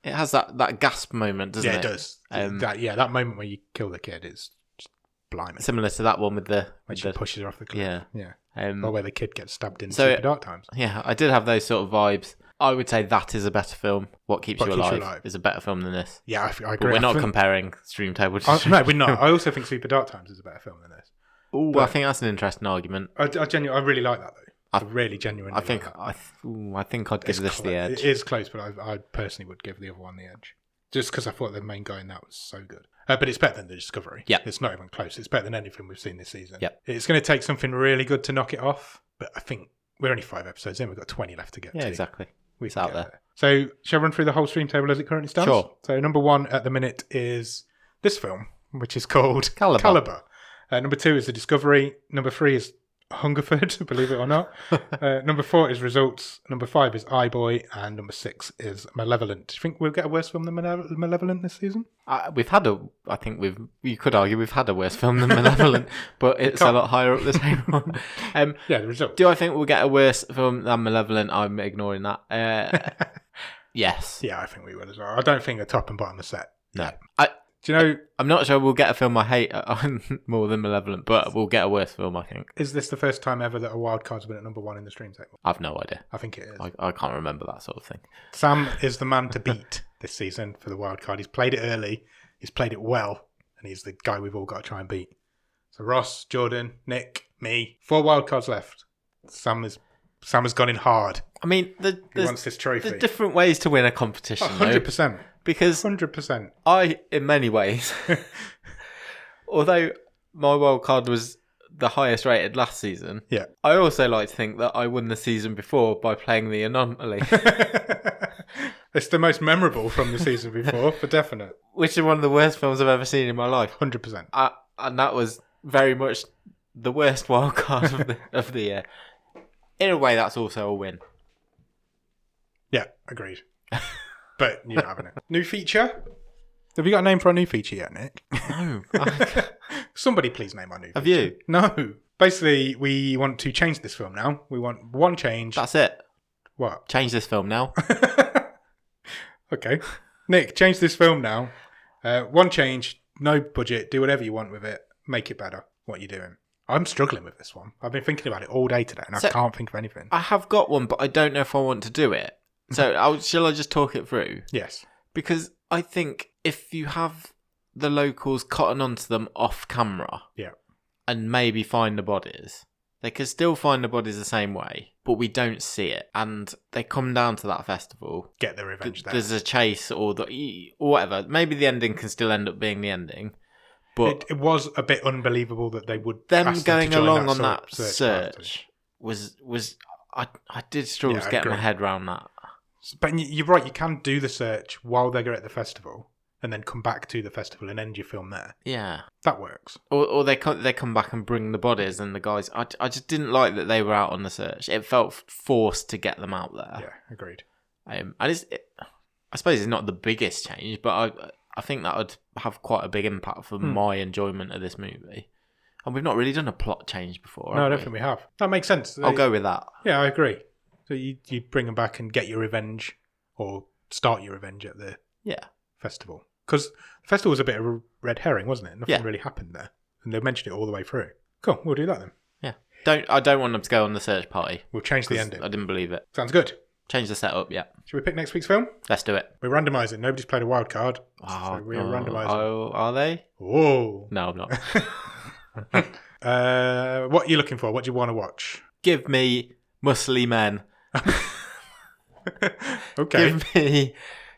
A: it has that gasp moment, doesn't it?
B: Yeah, it does. That moment where you kill the kid is just blimey.
A: Similar to that one with when
B: she pushes her off the cliff. Yeah. Or where the kid gets stabbed in Super Dark Times.
A: Yeah, I did have those sort of vibes. I would say that is a better film. What Keeps You Alive is a better film than this.
B: Yeah, I agree.
A: But we're not comparing stream table to
B: stream. No, we're not. I also think Super Dark Times is a better film than this.
A: Ooh, I think that's an interesting argument.
B: I really like that though. I really genuinely.
A: I think I'd give this the edge.
B: It is close, but I personally would give the other one the edge, just because I thought the main guy in that was so good. But it's better than the Discovery.
A: Yeah,
B: it's not even close. It's better than anything we've seen this season.
A: Yeah,
B: it's going to take something really good to knock it off. But I think we're only 5 episodes in. We've got 20 left to get to.
A: Yeah, exactly.
B: It's out there. So, shall I run through the whole stream table as it currently stands?
A: Sure.
B: So, number 1 at the minute is this film, which is called
A: Calibre.
B: Number 2 is The Discovery. Number 3 is Hungerford, believe it or not. Number 4 is Results. Number 5 is iBoy. And number 6 is Malevolent. Do you think we'll get a worse film than Malevolent this season?
A: You could argue we've had a worse film than Malevolent, but it's a lot higher up the table.
B: Yeah, The Results.
A: Do I think we'll get a worse film than Malevolent? I'm ignoring that. Yes.
B: Yeah, I think we will as well. I don't think the top and bottom are set.
A: No.
B: Do you know?
A: I'm not sure we'll get a film I hate more than Malevolent, but we'll get a worse film, I think.
B: Is this the first time ever that a wild card's been at number 1 in the stream table?
A: I've no idea.
B: I think it is.
A: I can't remember that sort of thing.
B: Sam is the man to beat this season for the wild card. He's played it early. He's played it well, and he's the guy we've all got to try and beat. So Ross, Jordan, Nick, me, 4 wild cards left. Sam has gone in hard.
A: I mean,
B: he wants this trophy.
A: There's different ways to win a competition.
B: 100%.
A: Because
B: 100%.
A: in many ways, although my wild card was the highest rated last season,
B: yeah,
A: I also like to think that I won the season before by playing the anomaly.
B: It's the most memorable from the season before, for definite.
A: Which is one of the worst films I've ever seen in my life.
B: 100%.
A: And that was very much the worst wild card of the year. In a way, that's also a win.
B: Yeah, agreed. But you're not having it. New feature? Have you got a name for our new feature yet, Nick?
A: No.
B: Somebody please name our new feature.
A: Have you?
B: No. Basically, we want to change this film now. We want one change.
A: That's it.
B: What?
A: Change this film now.
B: Okay. Nick, change this film now. One change, no budget, do whatever you want with it. Make it better. What are you doing? I'm struggling with this one. I've been thinking about it all day today and I can't think of anything.
A: I have got one, but I don't know if I want to do it. So shall I just talk it through?
B: Yes.
A: Because I think if you have the locals cotton onto them off camera,
B: yeah,
A: and maybe find the bodies, they could still find the bodies the same way, but we don't see it. And they come down to that festival.
B: Get their revenge there.
A: There's a chase or whatever. Maybe the ending can still end up being the ending. But
B: it was a bit unbelievable that they would
A: them going along on that search was I did struggle to get my head around that.
B: But you're right, you can do the search while they're at the festival and then come back to the festival and end your film there.
A: Yeah.
B: That works.
A: Or they come back and bring the bodies and the guys. I just didn't like that they were out on the search. It felt forced to get them out there.
B: Yeah, agreed.
A: And I suppose it's not the biggest change, but I think that would have quite a big impact for my enjoyment of this movie. And we've not really done a plot change before.
B: No, I don't think we have. That makes sense.
A: I'll go with that.
B: Yeah, I agree. So you bring them back and get your revenge, or start your revenge at the festival. Because the festival was a bit of a red herring, wasn't it? Nothing really happened there. And they mentioned it all the way through. Cool, we'll do that then.
A: Yeah. I don't want them to go on the search party.
B: We'll change the ending.
A: I didn't believe it.
B: Sounds good.
A: Change the setup, yeah.
B: Should we pick next week's film?
A: Let's do it.
B: We're randomising. Nobody's played a wild card. So we are randomising.
A: Oh, are they?
B: Whoa.
A: No, I'm not.
B: What are you looking for? What do you want to watch?
A: Give me muscly men.
B: Okay.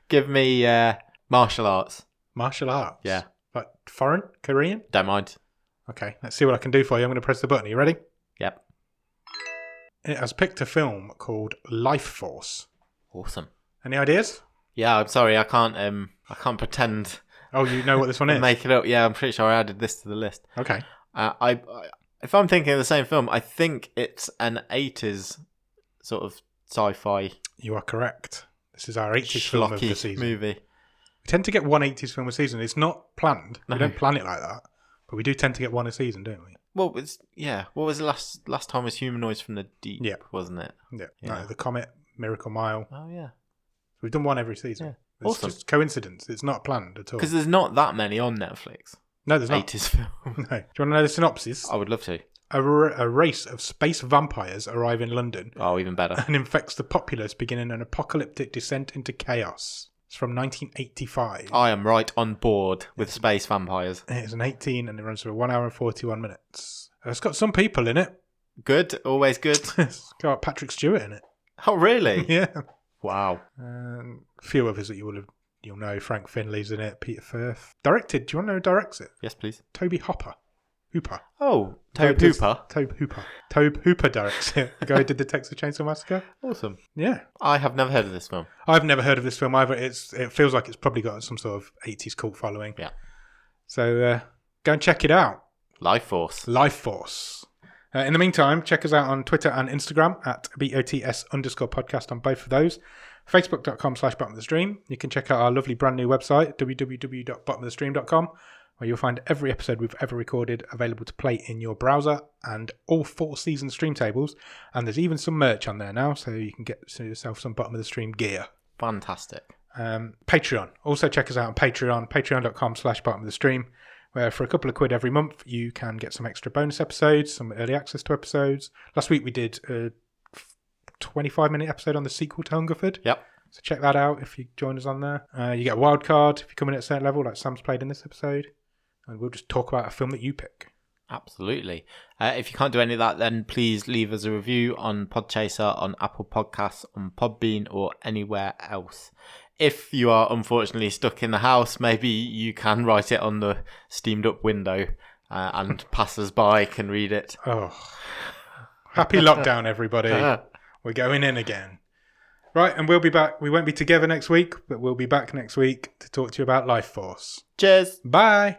A: Give me martial arts.
B: Martial arts?
A: Yeah.
B: Like foreign? Korean?
A: Don't mind.
B: Okay, let's see what I can do for you. I'm going to press the button. Are you ready?
A: Yep.
B: It has picked a film called Life Force.
A: Awesome.
B: Any ideas?
A: Yeah, I'm sorry. I can't pretend.
B: Oh, you know what this one is?
A: Make it up. Yeah, I'm pretty sure I added this to the list.
B: Okay.
A: If I'm thinking of the same film, I think it's an 80s sort of sci-fi.
B: You are correct. This is our 80s film of the season.
A: Movie.
B: We tend to get one 80s film a season. It's not planned.
A: No.
B: We don't plan it like that. But we do tend to get one a season, don't we?
A: Well, what was the last time was Humanoids from the Deep, wasn't it?
B: Yeah. No, The Comet, Miracle Mile.
A: Oh, yeah.
B: We've done one every season.
A: Yeah.
B: It's
A: Awesome.
B: just coincidence. It's not planned at all.
A: Because there's not that many on Netflix.
B: No, there's not.
A: 80s film.
B: No. Do you want to know the synopsis?
A: I would love to.
B: A race of space vampires arrive in London
A: Oh, even better.
B: and infects the populace, beginning an apocalyptic descent into chaos. It's from 1985.
A: I am right on board with space vampires.
B: It's an 18 and it runs for 1 hour and 41 minutes. It's got some people in it.
A: Good, always good.
B: It's got Patrick Stewart in it.
A: Oh, really?
B: Yeah.
A: Wow.
B: A few others that you'll know. Frank Finley's in it. Peter Firth. Directed. Do you want to know who directs it?
A: Yes, please.
B: Toby Hooper.
A: Oh, Tobe Hooper.
B: Tobe Hooper directs it. The guy who did the Texas Chainsaw Massacre.
A: Awesome.
B: Yeah.
A: I have never heard of this film.
B: I've never heard of this film either. It feels like it's probably got some sort of 80s cult following.
A: Yeah.
B: So go and check it out.
A: Life Force.
B: In the meantime, check us out on Twitter and Instagram at BOTS_podcast on both of those. Facebook.com/bottomofthestream. You can check out our lovely brand new website, www.bottomofthestream.com, where you'll find every episode we've ever recorded available to play in your browser and all 4 season stream tables. And there's even some merch on there now, so you can get yourself some Bottom of the Stream gear.
A: Fantastic.
B: Patreon. Also check us out on Patreon, patreon.com/bottomofthestream, where for a couple of quid every month you can get some extra bonus episodes, some early access to episodes. Last week we did a 25-minute episode on the sequel to Hungerford.
A: Yep.
B: So check that out if you join us on there. You get a wild card if you come in at a certain level, like Sam's played in this episode. And we'll just talk about a film that you pick.
A: Absolutely. If you can't do any of that, then please leave us a review on Podchaser, on Apple Podcasts, on Podbean, or anywhere else. If you are unfortunately stuck in the house, maybe you can write it on the steamed up window and passers-by can read it.
B: Oh, happy lockdown, everybody. We're going in again. Right, and we'll be back. We won't be together next week, but we'll be back next week to talk to you about Life Force.
A: Cheers.
B: Bye.